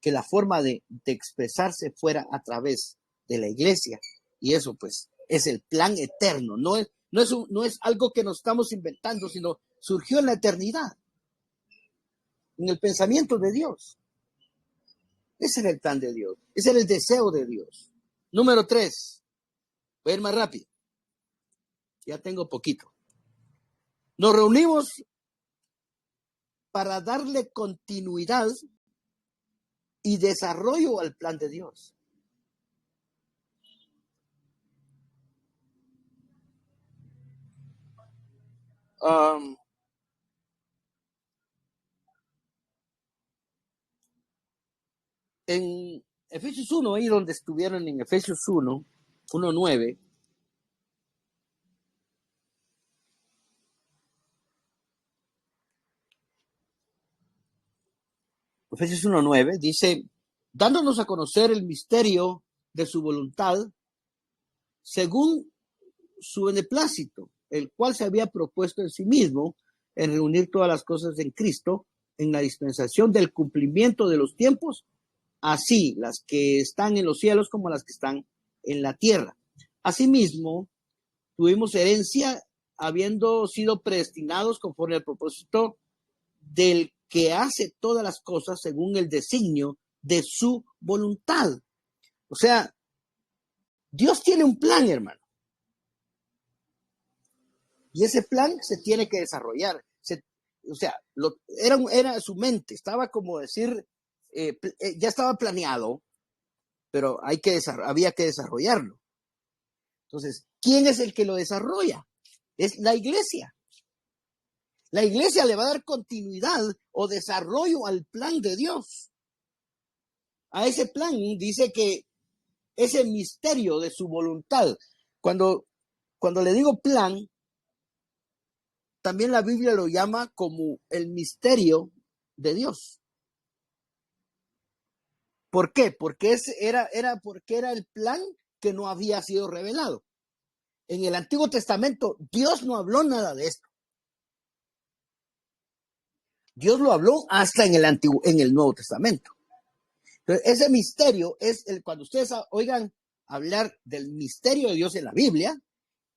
que la forma de expresarse fuera a través de la iglesia. Y eso, pues, es el plan eterno. No es algo que nos estamos inventando, sino surgió en la eternidad, en el pensamiento de Dios. Ese era el plan de Dios. Ese era el deseo de Dios. Número 3. Voy a ir más rápido. Ya tengo poquito. Nos reunimos para darle continuidad y desarrollo al plan de Dios. En Efesios 1, ahí donde estuvieron en Efesios 1:9, Efesios 1:9 dice, dándonos a conocer el misterio de su voluntad, según su beneplácito, el cual se había propuesto en sí mismo en reunir todas las cosas en Cristo, en la dispensación del cumplimiento de los tiempos, así las que están en los cielos como las que están en la tierra. Asimismo, tuvimos herencia habiendo sido predestinados conforme al propósito del que hace todas las cosas según el designio de su voluntad. O sea, Dios tiene un plan, hermano. Y ese plan se tiene que desarrollar. Era su mente, estaba como decir, ya estaba planeado, pero había que desarrollarlo. Entonces, ¿quién es el que lo desarrolla? Es la iglesia. La iglesia le va a dar continuidad o desarrollo al plan de Dios. A ese plan dice que ese misterio de su voluntad. Cuando le digo plan, también la Biblia lo llama como el misterio de Dios. ¿Por qué? Porque era el plan que no había sido revelado. En el Antiguo Testamento, Dios no habló nada de esto. Dios lo habló hasta en el Nuevo Testamento. Entonces, ese misterio es cuando ustedes oigan hablar del misterio de Dios en la Biblia,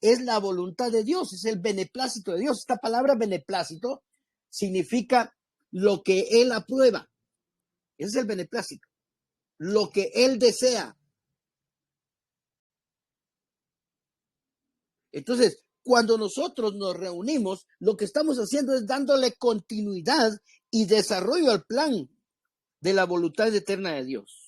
es la voluntad de Dios, es el beneplácito de Dios. Esta palabra beneplácito significa lo que Él aprueba. Ese es el beneplácito. Lo que Él desea. Entonces, cuando nosotros nos reunimos, lo que estamos haciendo es dándole continuidad y desarrollo al plan de la voluntad eterna de Dios.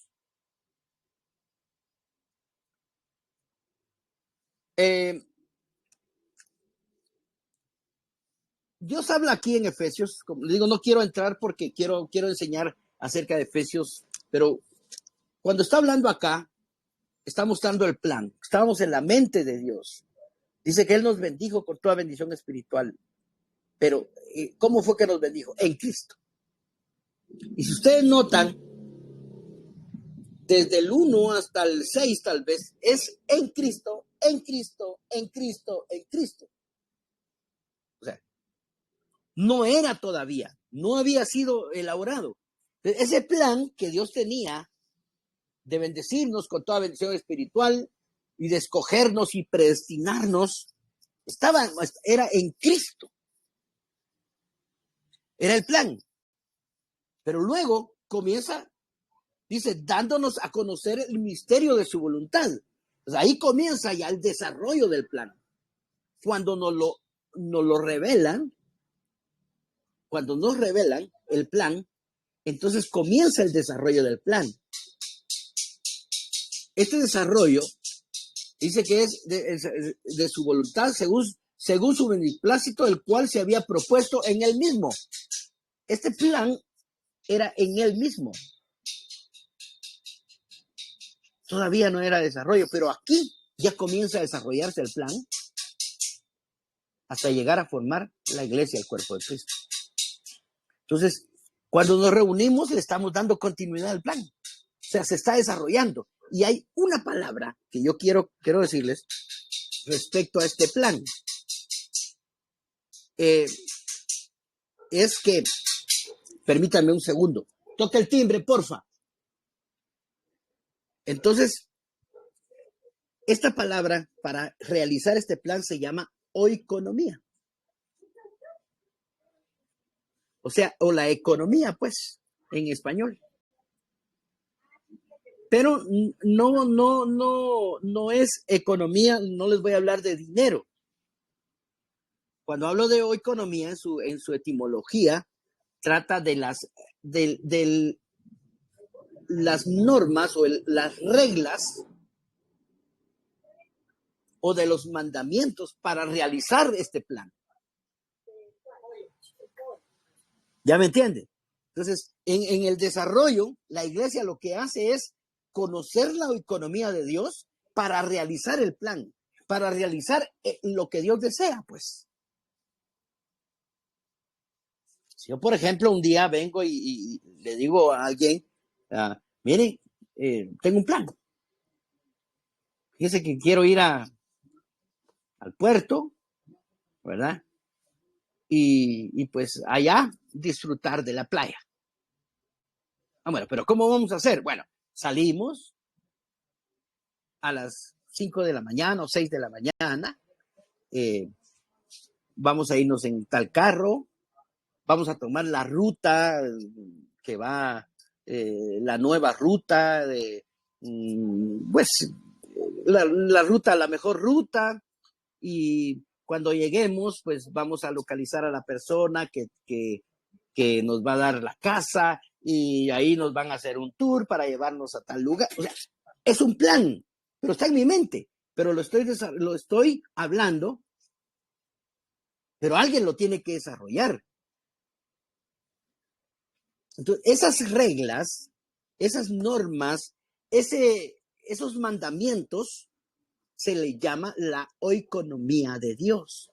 Dios habla aquí en Efesios, como digo, no quiero entrar porque quiero enseñar acerca de Efesios, pero cuando está hablando acá, está mostrando el plan. Estábamos en la mente de Dios. Dice que Él nos bendijo con toda bendición espiritual. Pero, ¿cómo fue que nos bendijo? En Cristo. Y si ustedes notan, desde el 1 hasta el 6 tal vez, es en Cristo, en Cristo, en Cristo, en Cristo. O sea, no era todavía, no había sido elaborado. Ese plan que Dios tenía de bendecirnos con toda bendición espiritual y de escogernos y predestinarnos, era en Cristo. Era el plan. Pero luego comienza, dice, dándonos a conocer el misterio de su voluntad. Pues ahí comienza ya el desarrollo del plan. Cuando nos lo revelan, cuando nos revelan el plan, entonces comienza el desarrollo del plan. Este desarrollo dice que es de su voluntad según su beneplácito, el cual se había propuesto en él mismo. Este plan era en él mismo. Todavía no era desarrollo, pero aquí ya comienza a desarrollarse el plan hasta llegar a formar la iglesia, el cuerpo de Cristo. Entonces, cuando nos reunimos, le estamos dando continuidad al plan. O sea, se está desarrollando. Y hay una palabra que yo quiero decirles respecto a este plan. Es que, permítanme un segundo, toca el timbre, porfa. Entonces, esta palabra para realizar este plan se llama oikonomía. O sea, o la economía, pues, en español. Pero no es economía, no les voy a hablar de dinero. Cuando hablo de oikonomía, en su etimología, trata de las normas o las reglas o de los mandamientos para realizar este plan. ¿Ya me entiende? Entonces, en el desarrollo, la iglesia lo que hace es conocer la economía de Dios para realizar el plan, para realizar lo que Dios desea, pues. Si yo, por ejemplo, un día vengo y le digo a alguien, mire, tengo un plan. Fíjese que quiero ir al puerto, ¿verdad? Y pues allá disfrutar de la playa. Bueno, pero ¿cómo vamos a hacer? Bueno, salimos a las 5 de la mañana o 6 de la mañana. Vamos a irnos en tal carro. Vamos a tomar la ruta que va, la nueva ruta, pues la ruta, la mejor ruta. Y cuando lleguemos, pues vamos a localizar a la persona que nos va a dar la casa y ahí nos van a hacer un tour para llevarnos a tal lugar. O sea, es un plan, pero está en mi mente, pero lo estoy hablando, pero alguien lo tiene que desarrollar. Entonces, esas reglas, esas normas, esos mandamientos, se le llama la oikonomía de Dios.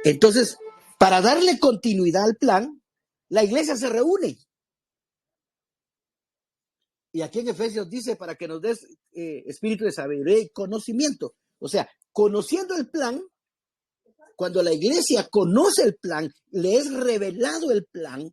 Entonces, para darle continuidad al plan, la iglesia se reúne. Y aquí en Efesios dice, para que nos des espíritu de sabiduría y conocimiento. O sea, conociendo el plan, cuando la iglesia conoce el plan, le es revelado el plan,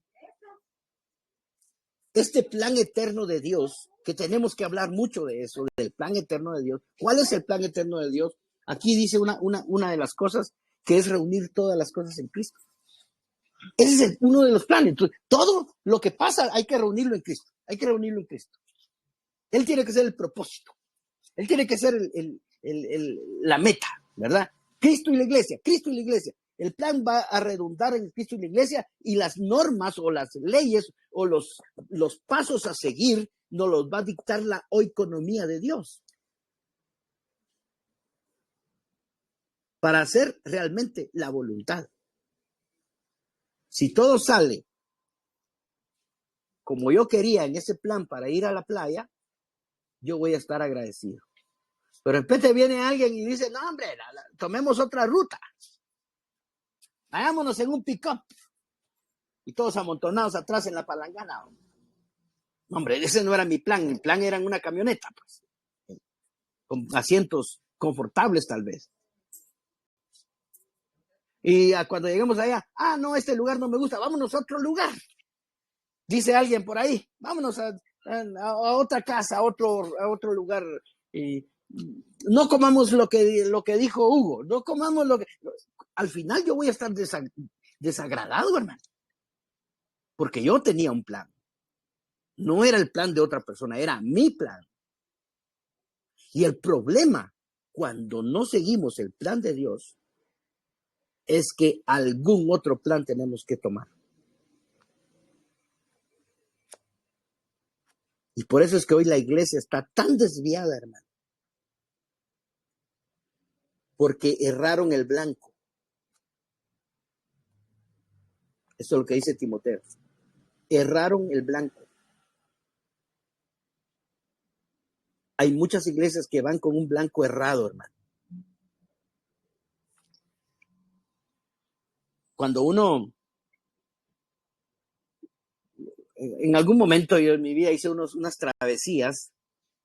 este plan eterno de Dios, que tenemos que hablar mucho de eso, del plan eterno de Dios. ¿Cuál es el plan eterno de Dios? Aquí dice una de las cosas, que es reunir todas las cosas en Cristo. Ese es uno de los planes. Entonces, todo lo que pasa hay que reunirlo en Cristo. Hay que reunirlo en Cristo. Él tiene que ser el propósito. Él tiene que ser la meta, ¿verdad? Cristo y la iglesia, Cristo y la iglesia. El plan va a redundar en Cristo y la iglesia, y las normas o las leyes o los pasos a seguir nos los va a dictar la economía de Dios. Para hacer realmente la voluntad. Si todo sale como yo quería en ese plan para ir a la playa, yo voy a estar agradecido. Pero de repente viene alguien y dice, no, hombre, tomemos otra ruta. Vayámonos en un pick-up. Y todos amontonados atrás en la palangana. No, hombre, ese no era mi plan. Mi plan era en una camioneta, pues, con asientos confortables tal vez. Y cuando lleguemos allá, no, este lugar no me gusta, vámonos a otro lugar. Dice alguien por ahí, vámonos a otra casa, a otro lugar. Y no comamos lo que dijo Hugo, no comamos lo que... Al final yo voy a estar desagradado, hermano. Porque yo tenía un plan. No era el plan de otra persona, era mi plan. Y el problema, cuando no seguimos el plan de Dios, es que algún otro plan tenemos que tomar. Y por eso es que hoy la iglesia está tan desviada, hermano. Porque erraron el blanco. Eso es lo que dice Timoteo. Erraron el blanco. Hay muchas iglesias que van con un blanco errado, hermano. Cuando uno, en algún momento yo en mi vida hice unas travesías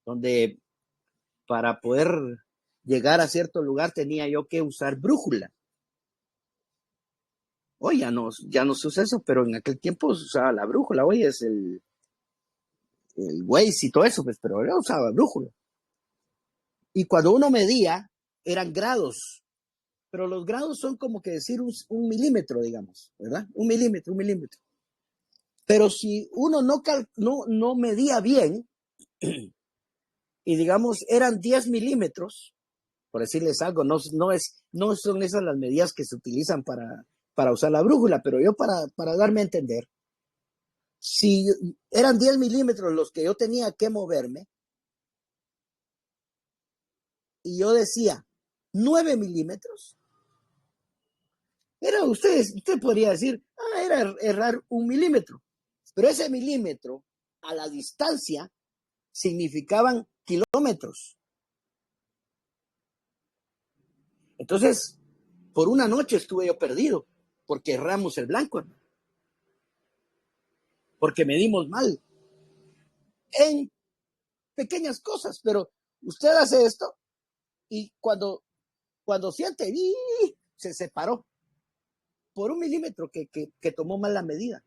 donde para poder llegar a cierto lugar tenía yo que usar brújula. Hoy ya no se usa eso, pero en aquel tiempo se usaba la brújula. Hoy es el Waze y todo eso, pues, pero yo usaba brújula. Y cuando uno medía, eran grados. Pero los grados son como que decir un milímetro, digamos, ¿verdad? Un milímetro. Pero si uno no medía bien, y digamos eran 10 milímetros, por decirles algo, no son esas las medidas que se utilizan para usar la brújula, pero yo para darme a entender, si eran 10 milímetros los que yo tenía que moverme, y yo decía 9 milímetros, usted podría decir, era errar 1 milímetro, pero ese milímetro a la distancia significaban kilómetros. Entonces, por una noche estuve yo perdido, porque erramos el blanco, hermano. Porque medimos mal. En pequeñas cosas, pero usted hace esto y cuando siente, se separó por 1 milímetro que tomó mal la medida.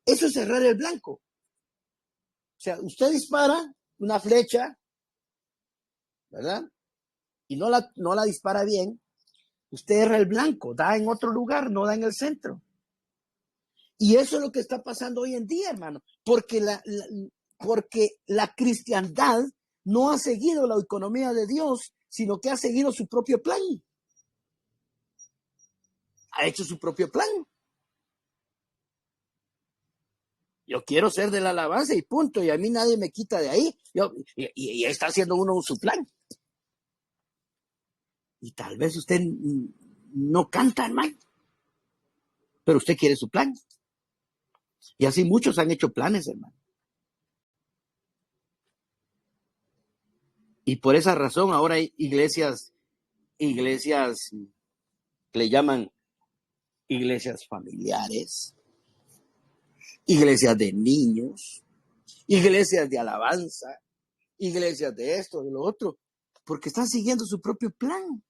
Eso es errar el blanco. O sea, usted dispara una flecha, ¿verdad? Y no la dispara bien, usted erra el blanco, da en otro lugar, no da en el centro. Y eso es lo que está pasando hoy en día, hermano, porque la cristiandad no ha seguido la economía de Dios, sino que ha seguido su propio plan. Ha hecho su propio plan. Yo quiero ser de la alabanza y punto, y a mí nadie me quita de ahí. Y está haciendo uno su plan. Y tal vez usted no canta, hermano, pero usted quiere su plan. Y así muchos han hecho planes, hermano. Y por esa razón ahora hay iglesias le llaman iglesias familiares, iglesias de niños, iglesias de alabanza, iglesias de esto, de lo otro, porque están siguiendo su propio plan.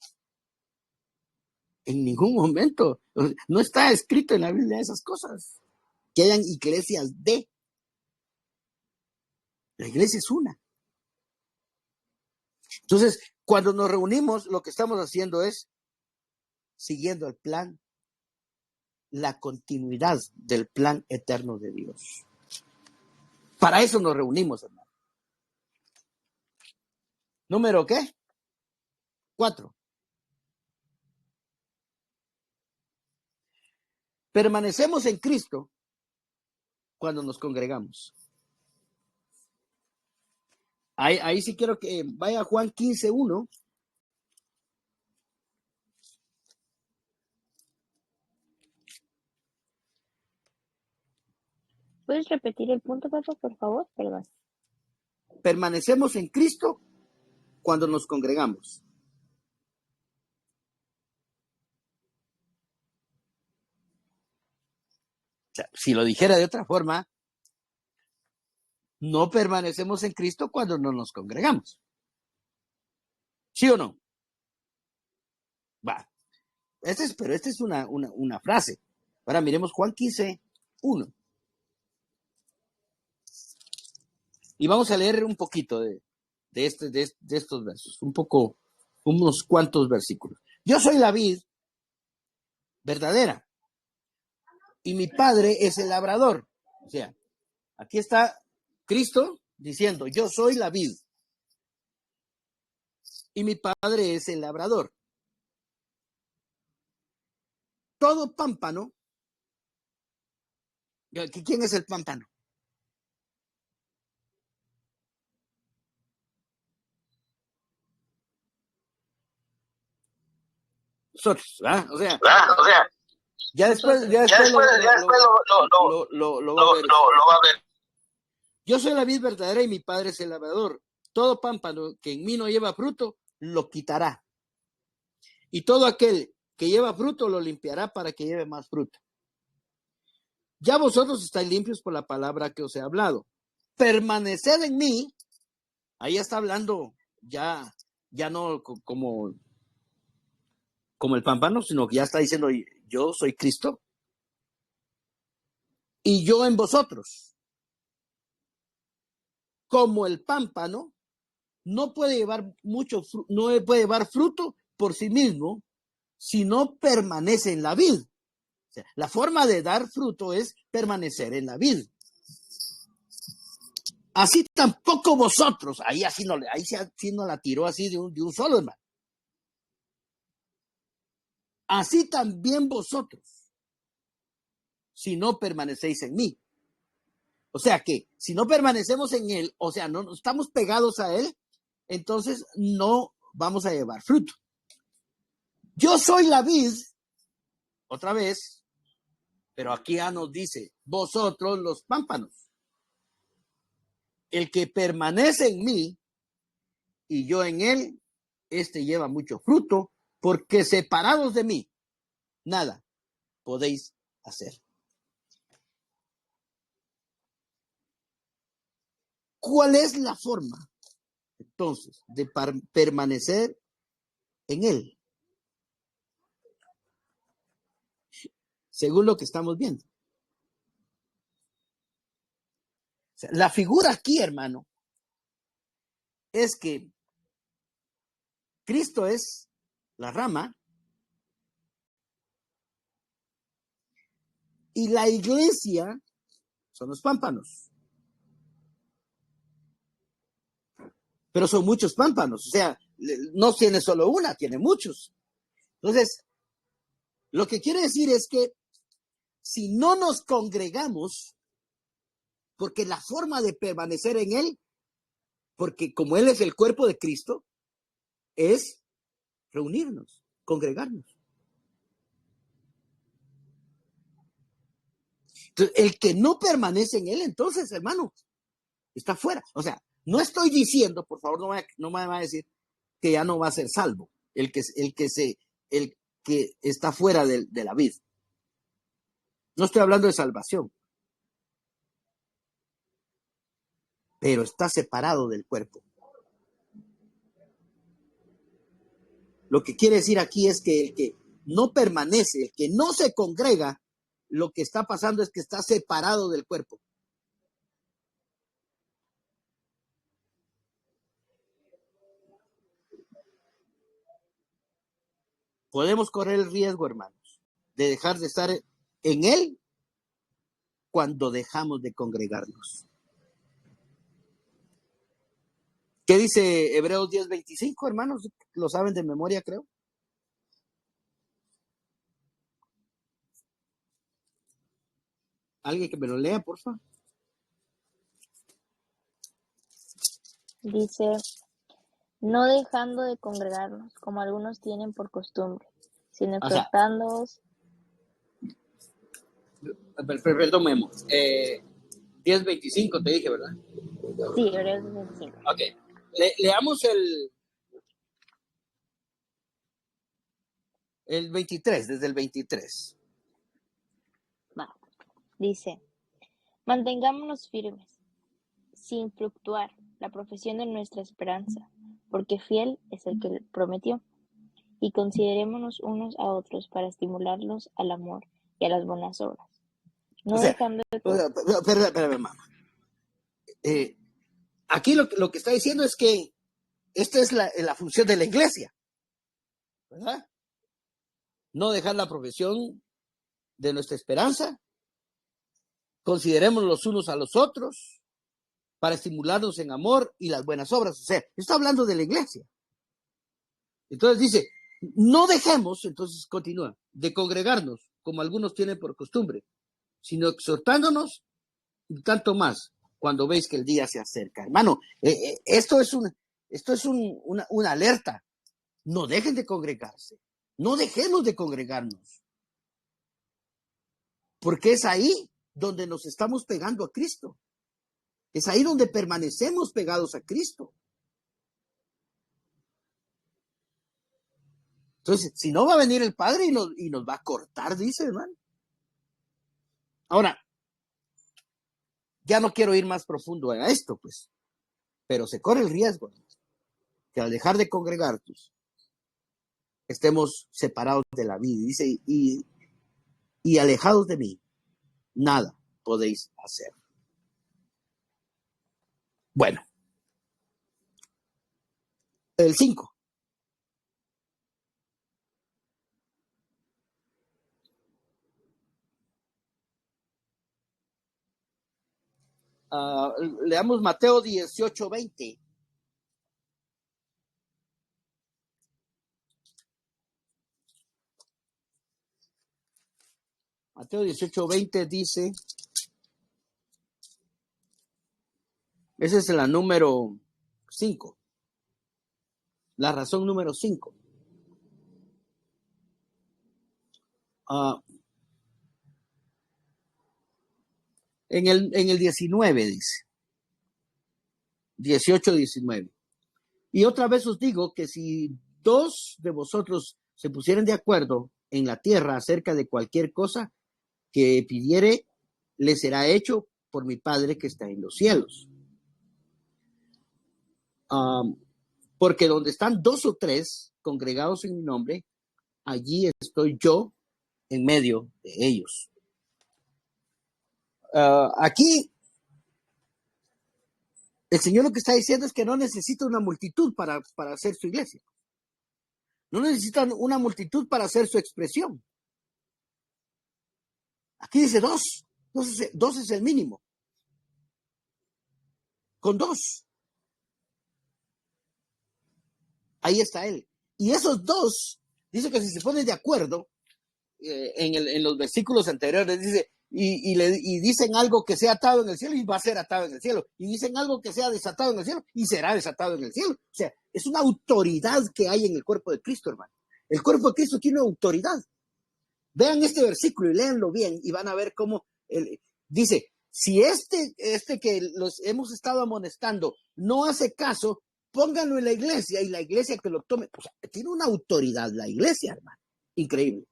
En ningún momento, no está escrito en la Biblia esas cosas, que hayan iglesias de. La iglesia es una. Entonces, cuando nos reunimos, lo que estamos haciendo es siguiendo el plan, la continuidad del plan eterno de Dios. Para eso nos reunimos, hermano. ¿Número qué? 4. Permanecemos en Cristo cuando nos congregamos. Ahí sí quiero que vaya a Juan 15:1. ¿Puedes repetir el punto, Paco, por favor? Perdón. Permanecemos en Cristo cuando nos congregamos. O sea, si lo dijera de otra forma, no permanecemos en Cristo cuando no nos congregamos. ¿Sí o no? Va. Pero esta es una frase. Ahora miremos Juan 15:1. Y vamos a leer un poquito de estos versos, unos cuantos versículos. Yo soy la vid verdadera y mi padre es el labrador. O sea, aquí está Cristo diciendo, yo soy la vid y mi padre es el labrador. Todo pámpano, ¿quién es el pámpano? Nosotros, ¿verdad? O sea, ya después lo va a ver. Yo soy la vid verdadera y mi padre es el labrador. Todo pámpano que en mí no lleva fruto, lo quitará. Y todo aquel que lleva fruto, lo limpiará para que lleve más fruto. Ya vosotros estáis limpios por la palabra que os he hablado. Permaneced en mí. Ahí está hablando ya no como el pámpano, sino que ya está diciendo, yo soy Cristo. Y yo en vosotros. Como el pámpano no puede llevar fruto por sí mismo si no permanece en la vid. O sea, la forma de dar fruto es permanecer en la vid. Así tampoco vosotros, ahí no la tiró así de un solo, hermano. Así también vosotros, si no permanecéis en mí. O sea que, si no permanecemos en él, o sea, no estamos pegados a él, entonces no vamos a llevar fruto. Yo soy la vid, otra vez, pero aquí ya nos dice, vosotros los pámpanos. El que permanece en mí y yo en él, este lleva mucho fruto, porque separados de mí, nada podéis hacer. ¿Cuál es la forma, entonces, de permanecer en él? Según lo que estamos viendo. O sea, la figura aquí, hermano, es que Cristo es la rama y la iglesia son los pámpanos. Pero son muchos pámpanos, o sea, no tiene solo una, tiene muchos. Entonces, lo que quiere decir es que si no nos congregamos, porque la forma de permanecer en él, porque como él es el cuerpo de Cristo, es reunirnos, congregarnos. Entonces, el que no permanece en él, entonces, hermano, está fuera. O sea, no estoy diciendo, por favor, no me va a decir que ya no va a ser salvo el que está fuera de la vid. No estoy hablando de salvación, pero está separado del cuerpo. Lo que quiere decir aquí es que el que no permanece, el que no se congrega, lo que está pasando es que está separado del cuerpo. Podemos correr el riesgo, hermanos, de dejar de estar en él cuando dejamos de congregarnos. ¿Qué dice Hebreos 10:25, hermanos? Lo saben de memoria, creo. Alguien que me lo lea, por favor. Dice, no dejando de congregarnos, como algunos tienen por costumbre, sino O sea, exhortándoos. perdón, Memo. 10:25 te dije, ¿verdad? Sí, Hebreos 10:25. Ok. Leamos el 23, desde el 23. Va. Dice, mantengámonos firmes, sin fluctuar, la profesión de nuestra esperanza, porque fiel es el que prometió. Y considerémonos unos a otros para estimularlos al amor y a las buenas obras. O No sea, dejando de... espérame, mamá. Aquí lo que está diciendo es que esta es la función de la iglesia, ¿verdad? No dejar la profesión de nuestra esperanza. Consideremos los unos a los otros para estimularnos en amor y las buenas obras. O sea, está hablando de la iglesia. Entonces dice, no dejemos, entonces continúa, de congregarnos, como algunos tienen por costumbre, sino exhortándonos tanto más cuando veis que el día se acerca. Hermano, esto es una alerta. No dejen de congregarse. No dejemos de congregarnos. Porque es ahí donde nos estamos pegando a Cristo. Es ahí donde permanecemos pegados a Cristo. Entonces, si no va a venir el Padre y nos va a cortar, dice, hermano. Ahora, ya no quiero ir más profundo a esto, pues. Pero se corre el riesgo que al dejar de congregarnos, estemos separados de la vida. Dice, y alejados de mí, nada podéis hacer. Bueno, el 5. Leamos Mateo 18:20. Mateo 18:20 dice, esa es la número 5, la razón número 5. En el 19 dice, 18-19. Y otra vez os digo que si 2 de vosotros se pusieren de acuerdo en la tierra acerca de cualquier cosa que pidiere, le será hecho por mi Padre que está en los cielos. Porque donde están 2 o 3 congregados en mi nombre, allí estoy yo en medio de ellos. Aquí el Señor lo que está diciendo es que no necesita una multitud para hacer su iglesia. No necesita una multitud para hacer su expresión. Aquí dice 2. 2 es el mínimo. Con 2. Ahí está Él. Y esos 2, dice que si se ponen de acuerdo, en los versículos anteriores dice, y dicen algo que sea atado en el cielo y va a ser atado en el cielo. Y dicen algo que sea desatado en el cielo y será desatado en el cielo. O sea, es una autoridad que hay en el cuerpo de Cristo, hermano. El cuerpo de Cristo tiene autoridad. Vean este versículo y léanlo bien y van a ver cómo dice, si este que los hemos estado amonestando no hace caso, pónganlo en la iglesia y la iglesia que lo tome. Pues, tiene una autoridad la iglesia, hermano. Increíble.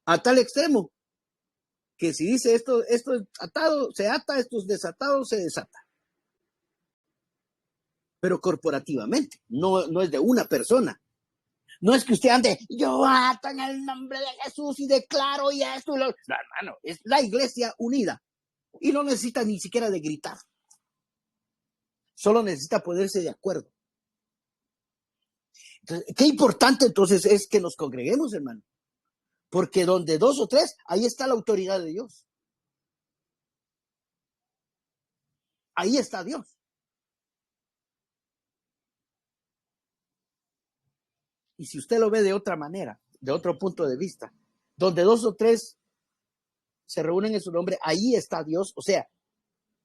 A tal extremo que si dice esto es atado, se ata, esto es desatado, se desata. Pero corporativamente, no es de una persona. No es que usted ande, yo ato en el nombre de Jesús y declaro y esto. No, hermano, es la iglesia unida. Y no necesita ni siquiera de gritar. Solo necesita ponerse de acuerdo. Entonces, qué importante entonces es que nos congreguemos, hermano. Porque donde 2 o 3, ahí está la autoridad de Dios. Ahí está Dios. Y si usted lo ve de otra manera, de otro punto de vista, donde 2 o 3 se reúnen en su nombre, ahí está Dios. O sea,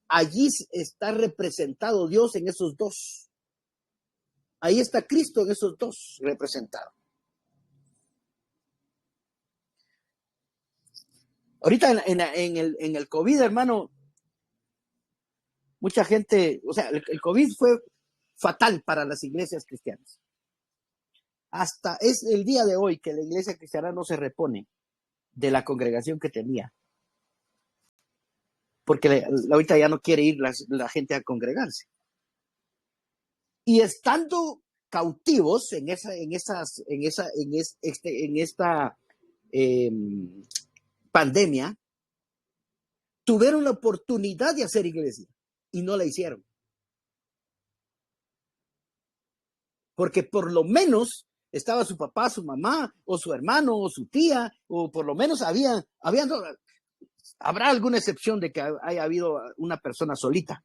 allí está representado Dios en esos 2. Ahí está Cristo en esos 2 representados. Ahorita en el COVID, hermano, mucha gente, o sea, el COVID fue fatal para las iglesias cristianas. Hasta es el día de hoy que la iglesia cristiana no se repone de la congregación que tenía. Porque ahorita ya no quiere ir la gente a congregarse. Y estando cautivos en esta pandemia, tuvieron la oportunidad de hacer iglesia y no la hicieron. Porque por lo menos estaba su papá, su mamá, o su hermano, o su tía, o por lo menos habrá alguna excepción de que haya habido una persona solita.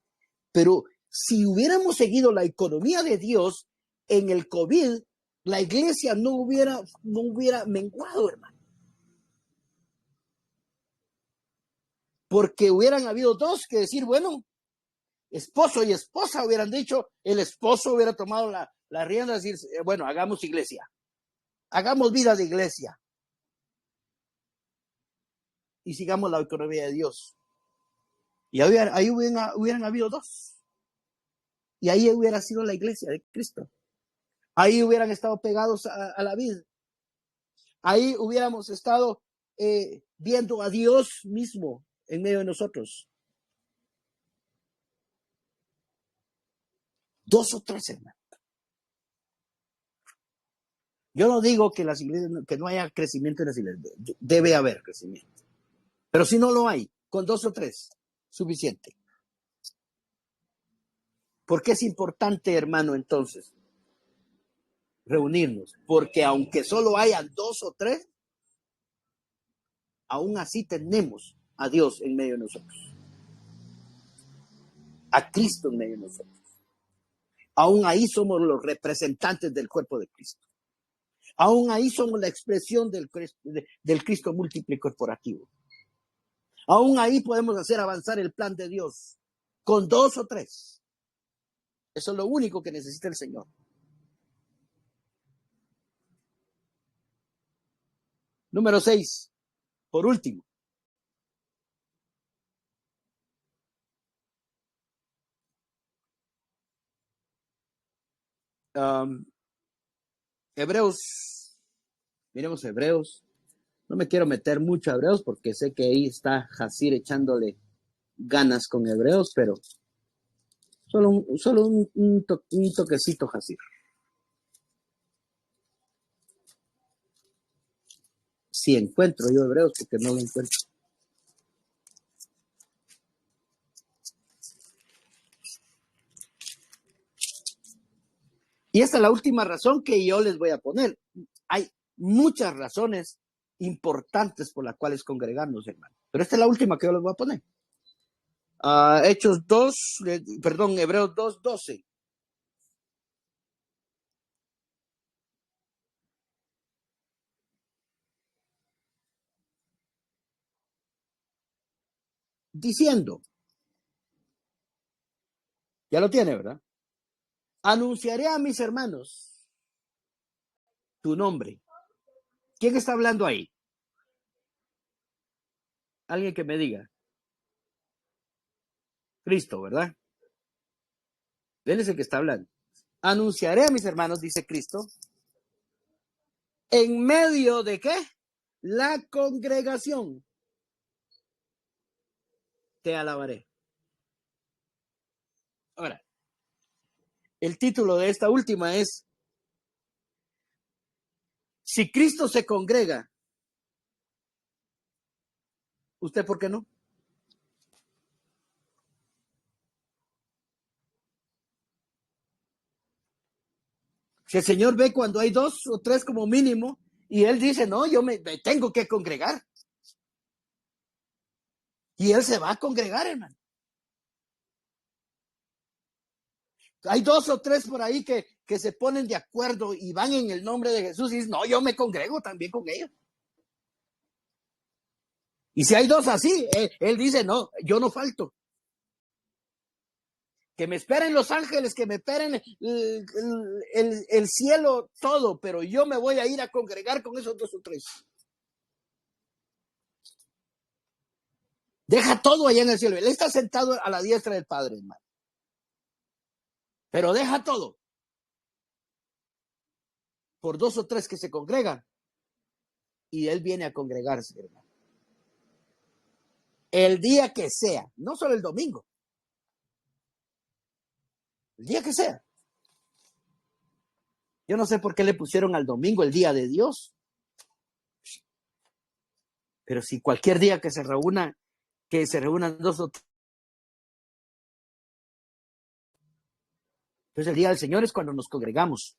Pero si hubiéramos seguido la economía de Dios en el COVID, la iglesia no hubiera menguado, hermano. Porque hubieran habido 2 que decir, bueno, esposo y esposa hubieran dicho, el esposo hubiera tomado la rienda y decir, bueno, hagamos iglesia, hagamos vida de iglesia y sigamos la economía de Dios. Y ahí hubieran habido 2. Y ahí hubiera sido la iglesia de Cristo. Ahí hubieran estado pegados a la vid. Ahí hubiéramos estado viendo a Dios mismo en medio de nosotros. 2 o 3, hermano. Yo no digo que las iglesias, que no haya crecimiento en las iglesias. Debe haber crecimiento. Pero si no lo hay, con 2 o 3, suficiente. ¿Por qué es importante, hermano, entonces, reunirnos? Porque aunque solo haya 2 o 3, aún así tenemos a Dios en medio de nosotros. A Cristo en medio de nosotros. Aún ahí somos los representantes del cuerpo de Cristo. Aún ahí somos la expresión del Cristo múltiple corporativo. Aún ahí podemos hacer avanzar el plan de Dios con 2 o 3. Eso es lo único que necesita el Señor. Número 6, por último. Hebreos. Miremos Hebreos. No me quiero meter mucho a Hebreos porque sé que ahí está Jazir echándole ganas con Hebreos, pero solo un toquecito, Jazir. Si encuentro yo Hebreos, porque no lo encuentro. Y esta es la última razón que yo les voy a poner. Hay muchas razones importantes por las cuales congregarnos, hermano. Pero esta es la última que yo les voy a poner. Hebreos 2:12. Diciendo, ya lo tiene, ¿verdad? Anunciaré a mis hermanos tu nombre. ¿Quién está hablando ahí? Alguien que me diga. Cristo, ¿verdad? Él es el que está hablando. Anunciaré a mis hermanos, dice Cristo, en medio de ¿qué? La congregación. Te alabaré. Ahora, el título de esta última es, si Cristo se congrega, ¿usted por qué no? Si el Señor ve cuando hay 2 o 3 como mínimo, y Él dice, no, yo me tengo que congregar. Y Él se va a congregar, hermano. Hay 2 o 3 por ahí que se ponen de acuerdo y van en el nombre de Jesús y dicen, no, yo me congrego también con ellos. Y si hay 2 así, él dice, no, yo no falto. Que me esperen los ángeles, que me esperen el cielo, todo, pero yo me voy a ir a congregar con esos 2 o 3. Deja todo allá en el cielo. Él está sentado a la diestra del Padre, hermano. Pero deja todo por 2 o 3 que se congregan y él viene a congregarse, hermano. El día que sea, no solo el domingo, el día que sea. Yo no sé por qué le pusieron al domingo el día de Dios. Pero si cualquier día que se reúnan 2 o 3. Entonces el día del Señor es cuando nos congregamos.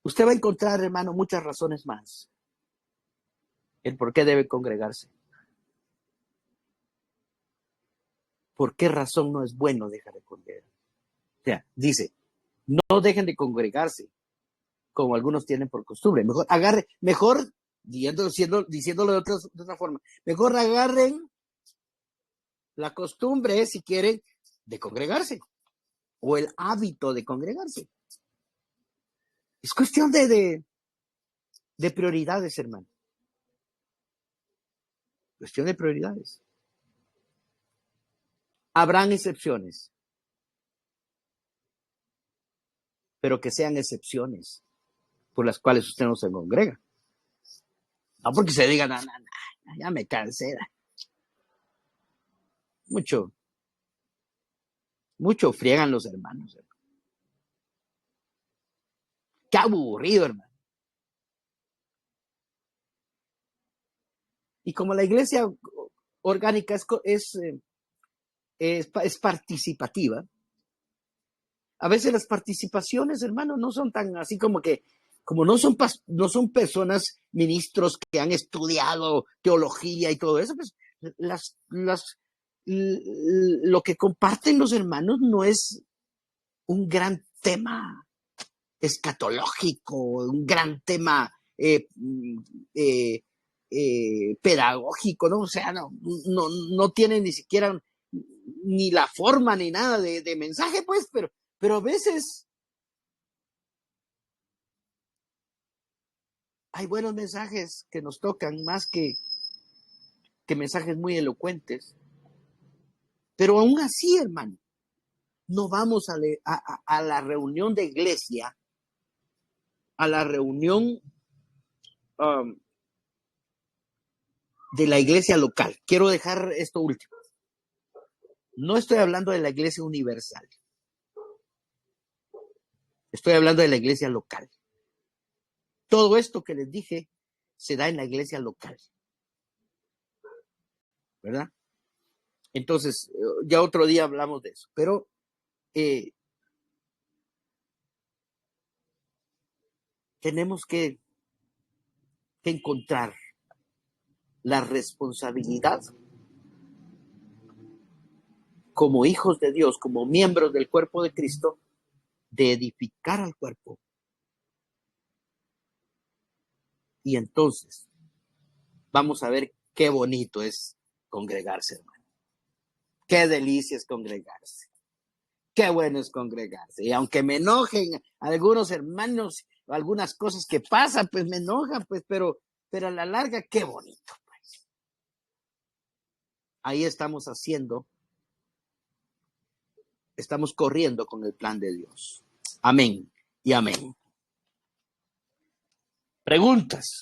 Usted va a encontrar, hermano, muchas razones más el por qué debe congregarse. ¿Por qué razón no es bueno dejar de congregar? O sea, dice, no dejen de congregarse como algunos tienen por costumbre. Mejor diciéndolo de otra forma, mejor agarren la costumbre, si quieren, de congregarse o el hábito de congregarse. Es cuestión de prioridades, hermano. Cuestión de prioridades. Habrán excepciones, pero que sean excepciones por las cuales usted no se congrega. No porque se diga, no, ya me cansé. Mucho friegan los hermanos. Qué aburrido, hermano. Y como la iglesia orgánica es participativa, a veces las participaciones, hermano, no son tan así como no son personas, ministros que han estudiado teología y todo eso, pues lo que comparten los hermanos no es un gran tema escatológico, un gran tema pedagógico, ¿no? O sea, no tiene ni siquiera ni la forma ni nada de mensaje, pues, pero a veces hay buenos mensajes que nos tocan más que mensajes muy elocuentes. Pero aún así, hermano, no vamos a la reunión de iglesia, a la reunión de la iglesia local. Quiero dejar esto último. No estoy hablando de la iglesia universal. Estoy hablando de la iglesia local. Todo esto que les dije se da en la iglesia local. ¿Verdad? Entonces, ya otro día hablamos de eso. Pero tenemos que encontrar la responsabilidad como hijos de Dios, como miembros del cuerpo de Cristo, de edificar al cuerpo. Y entonces vamos a ver qué bonito es congregarse, hermano. Qué delicia es congregarse. Qué bueno es congregarse. Y aunque me enojen algunos hermanos, algunas cosas que pasan, pues me enojan, pues, pero a la larga, qué bonito, pues. Ahí estamos corriendo con el plan de Dios. Amén y amén. Preguntas.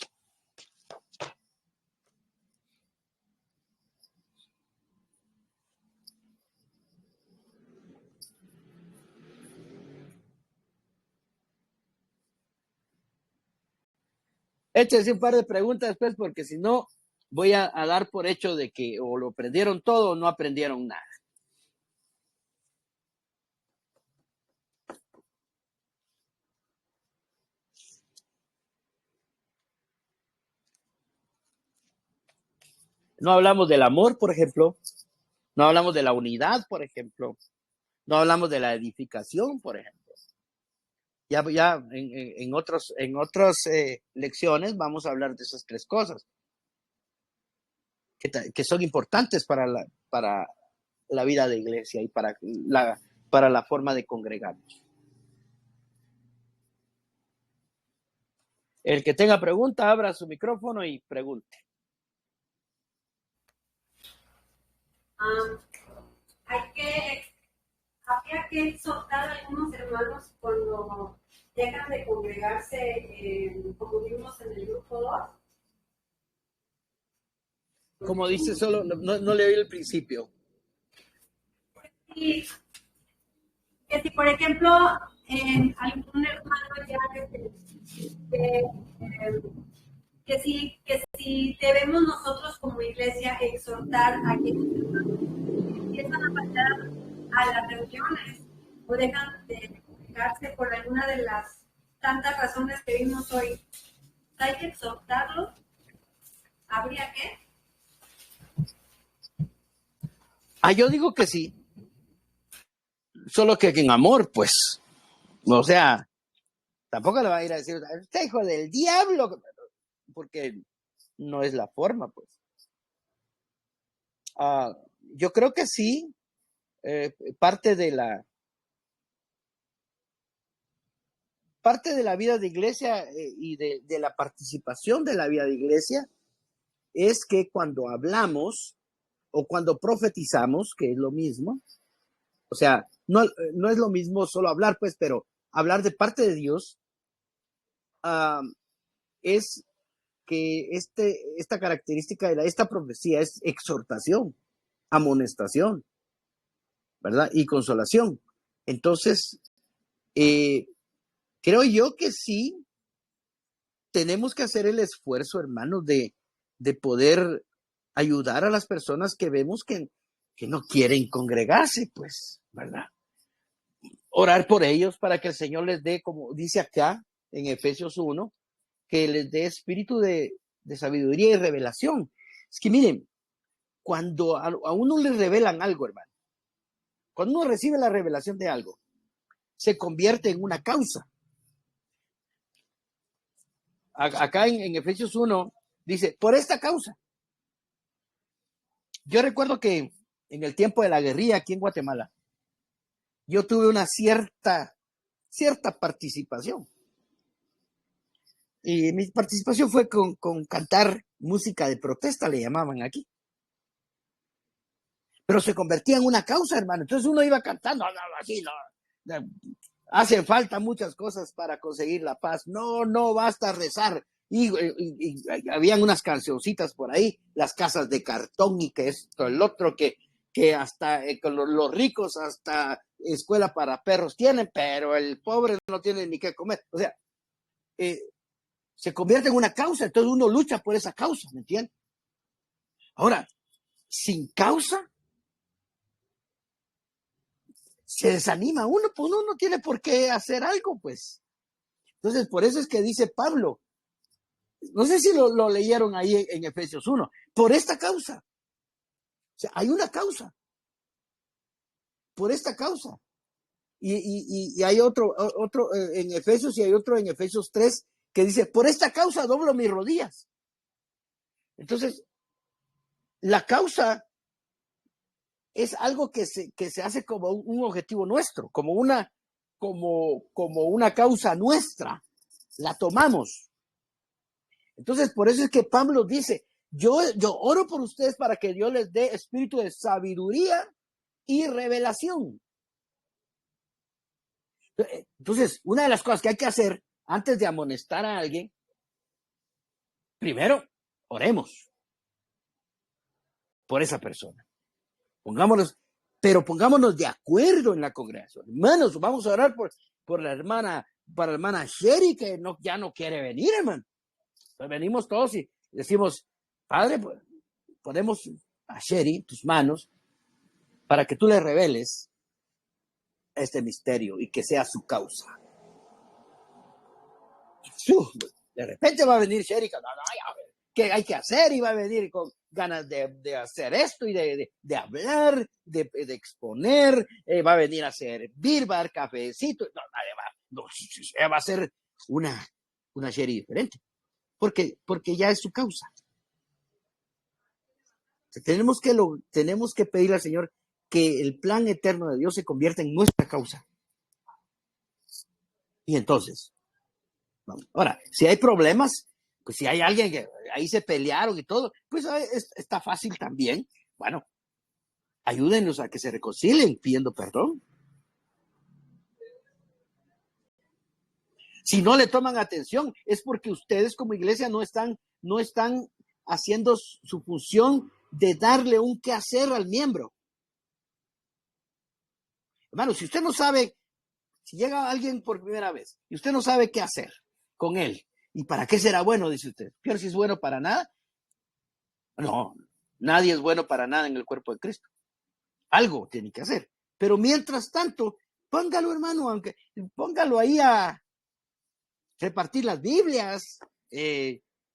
Échense un par de preguntas después, porque si no, voy a dar por hecho de que o lo aprendieron todo o no aprendieron nada. No hablamos del amor, por ejemplo. No hablamos de la unidad, por ejemplo. No hablamos de la edificación, por ejemplo. Ya en otras lecciones vamos a hablar de esas tres cosas que son importantes para la vida de iglesia y para la forma de congregarnos. El que tenga pregunta, abra su micrófono y pregunte. Habría que exhortar a algunos hermanos cuando dejan de congregarse, como vimos en el grupo 2. Como dice, solo no le oí el principio. Que si por ejemplo, algún hermano ya que si debemos nosotros como iglesia exhortar a que empiezan a faltar a las reuniones o dejan de congregarse por alguna de las tantas razones que vimos hoy, ¿hay que exhortarlos? ¿Habría que? Yo digo que sí. Solo que en amor, pues. O sea, tampoco le va a ir a decir, usted hijo del diablo, porque no es la forma, pues. Yo creo que sí. Parte de la vida de iglesia y de la participación de la vida de iglesia es que cuando hablamos o cuando profetizamos, que es lo mismo, o sea, no es lo mismo solo hablar, pues, pero hablar de parte de Dios es que esta característica de esta profecía es exhortación, amonestación, ¿verdad? Y consolación. Entonces, creo yo que sí tenemos que hacer el esfuerzo, hermanos, de poder ayudar a las personas que vemos que no quieren congregarse, pues, ¿verdad? Orar por ellos para que el Señor les dé, como dice acá en Efesios 1, que les dé espíritu de sabiduría y revelación. Es que miren, cuando a uno le revelan algo, hermano, cuando uno recibe la revelación de algo, se convierte en una causa. Acá en Efesios 1 dice, por esta causa. Yo recuerdo que en el tiempo de la guerrilla aquí en Guatemala, yo tuve una cierta participación. Y mi participación fue con cantar música de protesta, le llamaban aquí. Pero se convertía en una causa, hermano. Entonces uno iba cantando, así, no. Hacen falta muchas cosas para conseguir la paz. No basta rezar. Y habían unas cancioncitas por ahí, las casas de cartón y que esto, el otro, que hasta con los ricos hasta escuela para perros tienen, pero el pobre no tiene ni qué comer. O sea, se convierte en una causa, entonces uno lucha por esa causa, ¿me entiendes? Ahora, sin causa, se desanima uno, pues uno no tiene por qué hacer algo, pues. Entonces, por eso es que dice Pablo, no sé si lo leyeron ahí en Efesios 1, por esta causa. O sea, hay una causa. Por esta causa. Y hay otro en Efesios y hay otro en Efesios 3 que dice, por esta causa doblo mis rodillas. Entonces, la causa es algo que se hace como un objetivo nuestro, como una causa nuestra. La tomamos. Entonces, por eso es que Pablo dice, yo oro por ustedes para que Dios les dé espíritu de sabiduría y revelación. Entonces, una de las cosas que hay que hacer antes de amonestar a alguien, primero, oremos por esa persona. Pongámonos de acuerdo en la congregación. Hermanos, vamos a orar por la hermana, para la hermana Sherry, que ya no quiere venir, hermano. Entonces venimos todos y decimos, Padre, pues, ponemos a Sherry tus manos para que tú le reveles este misterio y que sea su causa. De repente va a venir Sherry, qué hay que hacer y va a venir con ganas de hacer esto y de hablar, de exponer, va a venir a servir, va a dar cafecito. No, va a ser una Sherry diferente, porque ya es su causa. Tenemos que pedirle al Señor que el plan eterno de Dios se convierta en nuestra causa. Y entonces, vamos. Ahora, si hay problemas, pues si hay alguien que ahí se pelearon y todo, pues está fácil también. Bueno, ayúdenos a que se reconcilien pidiendo perdón. Si no le toman atención, es porque ustedes como iglesia no están haciendo su función de darle un qué hacer al miembro. Hermano, si usted no sabe, si llega alguien por primera vez y usted no sabe qué hacer con él, ¿y para qué será bueno? Dice usted. ¿Pero si es bueno para nada? No, nadie es bueno para nada en el cuerpo de Cristo. Algo tiene que hacer. Pero mientras tanto, póngalo, hermano, póngalo ahí a repartir las Biblias,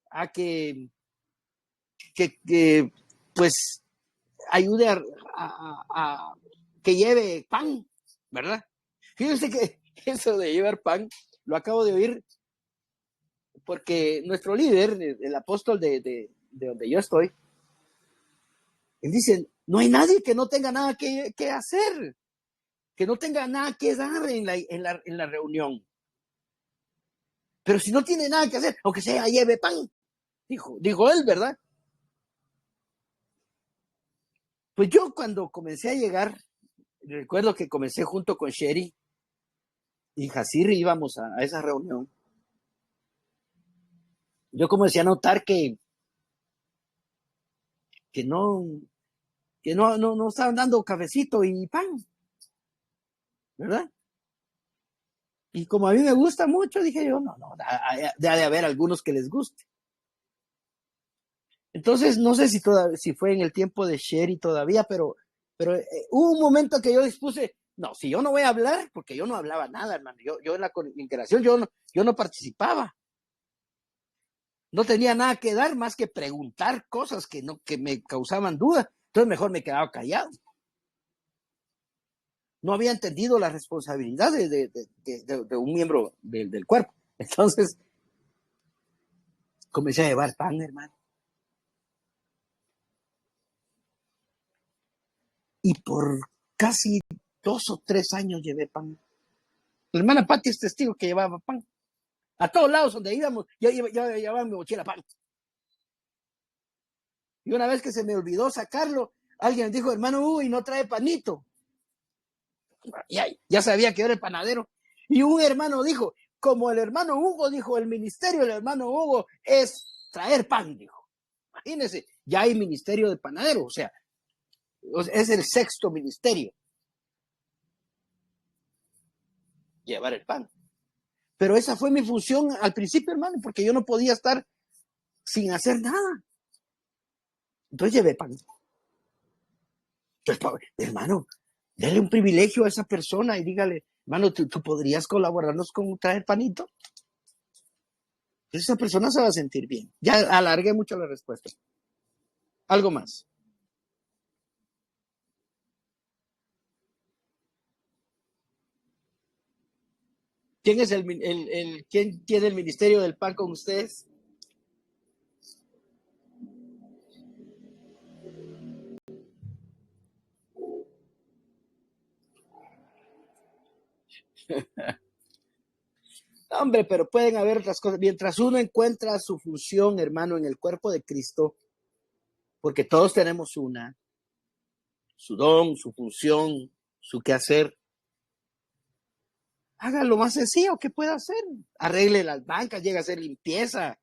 a que pues ayude a que lleve pan, ¿verdad? Fíjense que eso de llevar pan lo acabo de oír porque nuestro líder, el apóstol de donde yo estoy, él dice, no hay nadie que no tenga nada que hacer, que no tenga nada que dar en la reunión. Pero si no tiene nada que hacer, aunque sea lleve pan, dijo él, ¿verdad? Pues yo cuando comencé a llegar, recuerdo que comencé junto con Sherry y Jacir, íbamos a esa reunión. Yo comencé a notar que no estaban dando cafecito y pan, ¿verdad? Y como a mí me gusta mucho, dije yo, no, debe de haber algunos que les guste. Entonces, no sé si fue en el tiempo de Sherry todavía, pero hubo un momento que yo dispuse, no, si yo no voy a hablar, porque yo no hablaba nada, hermano, yo en la integración, yo no participaba. No tenía nada que dar más que preguntar cosas que me causaban duda. Entonces mejor me quedaba callado. No había entendido la responsabilidad de un miembro del cuerpo. Entonces comencé a llevar pan, hermano. Y por casi 2 o 3 años llevé pan. La hermana Pati es testigo que llevaba pan. A todos lados donde íbamos, yo llevaba mi mochila pan. Y una vez que se me olvidó sacarlo, alguien dijo, hermano Hugo, y no trae panito. Ya sabía que era el panadero. Y un hermano dijo, como el hermano Hugo dijo, el ministerio del hermano Hugo es traer pan, dijo. Imagínense, ya hay ministerio de panadero, o sea, es el 6º ministerio. Llevar el pan. Pero esa fue mi función al principio, hermano, porque yo no podía estar sin hacer nada. Entonces llevé pan. Entonces, hermano, dale un privilegio a esa persona y dígale, hermano, ¿tú podrías colaborarnos con traer panito? Entonces esa persona se va a sentir bien. Ya alargué mucho la respuesta. Algo más. ¿Quién es quién tiene el ministerio del pan con ustedes? Hombre, pero pueden haber otras cosas. Mientras uno encuentra su función, hermano, en el cuerpo de Cristo, porque todos tenemos su don, su función, su quehacer. Haga lo más sencillo que pueda hacer. Arregle las bancas, llega a hacer limpieza,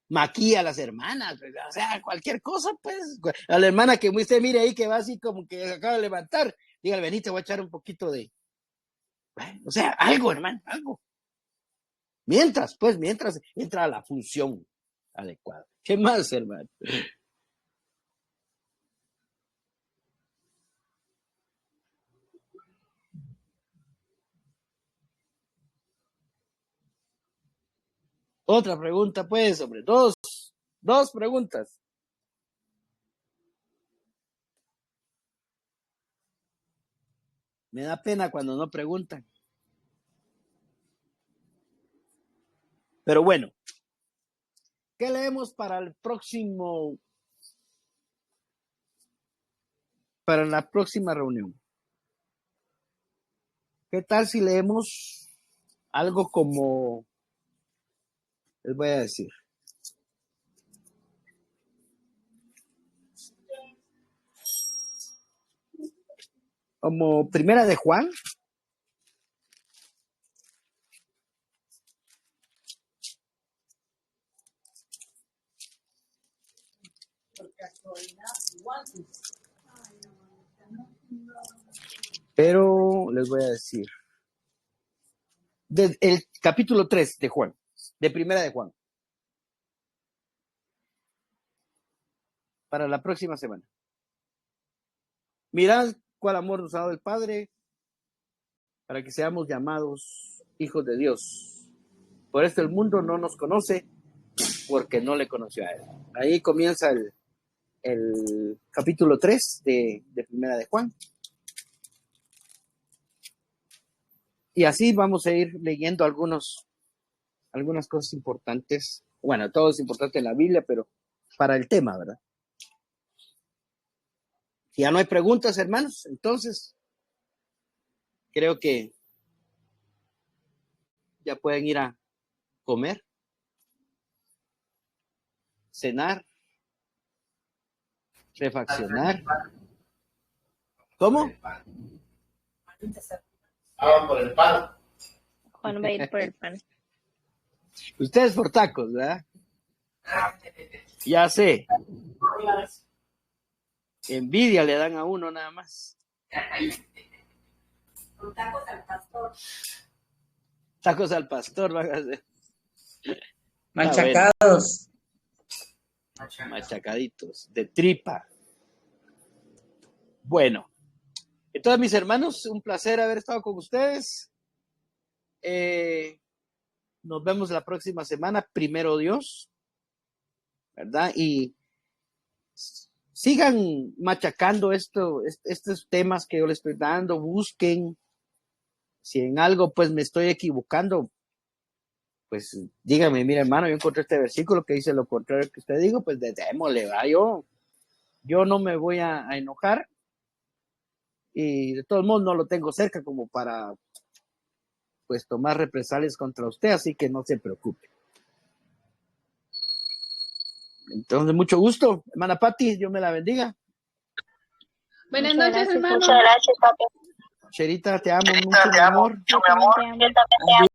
maquilla a las hermanas, o sea, cualquier cosa, pues. A la hermana que usted mire ahí que va así como que acaba de levantar, dígale, vení, te voy a echar un poquito o sea, algo, hermano, algo. Mientras entra a la función adecuada. ¿Qué más, hermano? Otra pregunta, pues, hombre. Dos preguntas. Me da pena cuando no preguntan. Pero bueno, ¿qué leemos para la próxima reunión? ¿Qué tal si leemos algo como, les voy a decir, como Primera de Juan? Pero les voy a decir, el capítulo 3 de Juan, de Primera de Juan, para la próxima semana. Mirad cuál amor nos ha dado el Padre para que seamos llamados hijos de Dios. Por esto el mundo no nos conoce porque no le conoció a él. Ahí comienza el capítulo 3 de Primera de Juan. Y así vamos a ir leyendo algunas cosas importantes. Bueno, todo es importante en la Biblia, pero para el tema, ¿verdad? Si ya no hay preguntas, hermanos, entonces creo que ya pueden ir a comer, cenar, refaccionar. ¿Cómo? Por el pan. Juan va a ir por el pan. Ustedes por tacos, ¿verdad? Ya sé. Envidia le dan a uno nada más. Con tacos al pastor. Tacos al pastor van a hacer. Machacados. Machacaditos, de tripa. Bueno, entonces mis hermanos, un placer haber estado con ustedes. Nos vemos la próxima semana, primero Dios, ¿verdad? Y sigan machacando estos temas que yo les estoy dando, busquen. Si en algo pues me estoy equivocando, pues díganme, mira hermano, yo encontré este versículo que dice lo contrario que usted dijo, pues démosle, va, yo no me voy a enojar y de todos modos no lo tengo cerca como para pues tomar represalias contra usted, así que no se preocupe. Entonces, mucho gusto, hermana Patti, Dios me la bendiga. Buenas Muchas noches, gracias, hermano. papi. Cherita, te amo mucho, mi amor. Yo también te amo.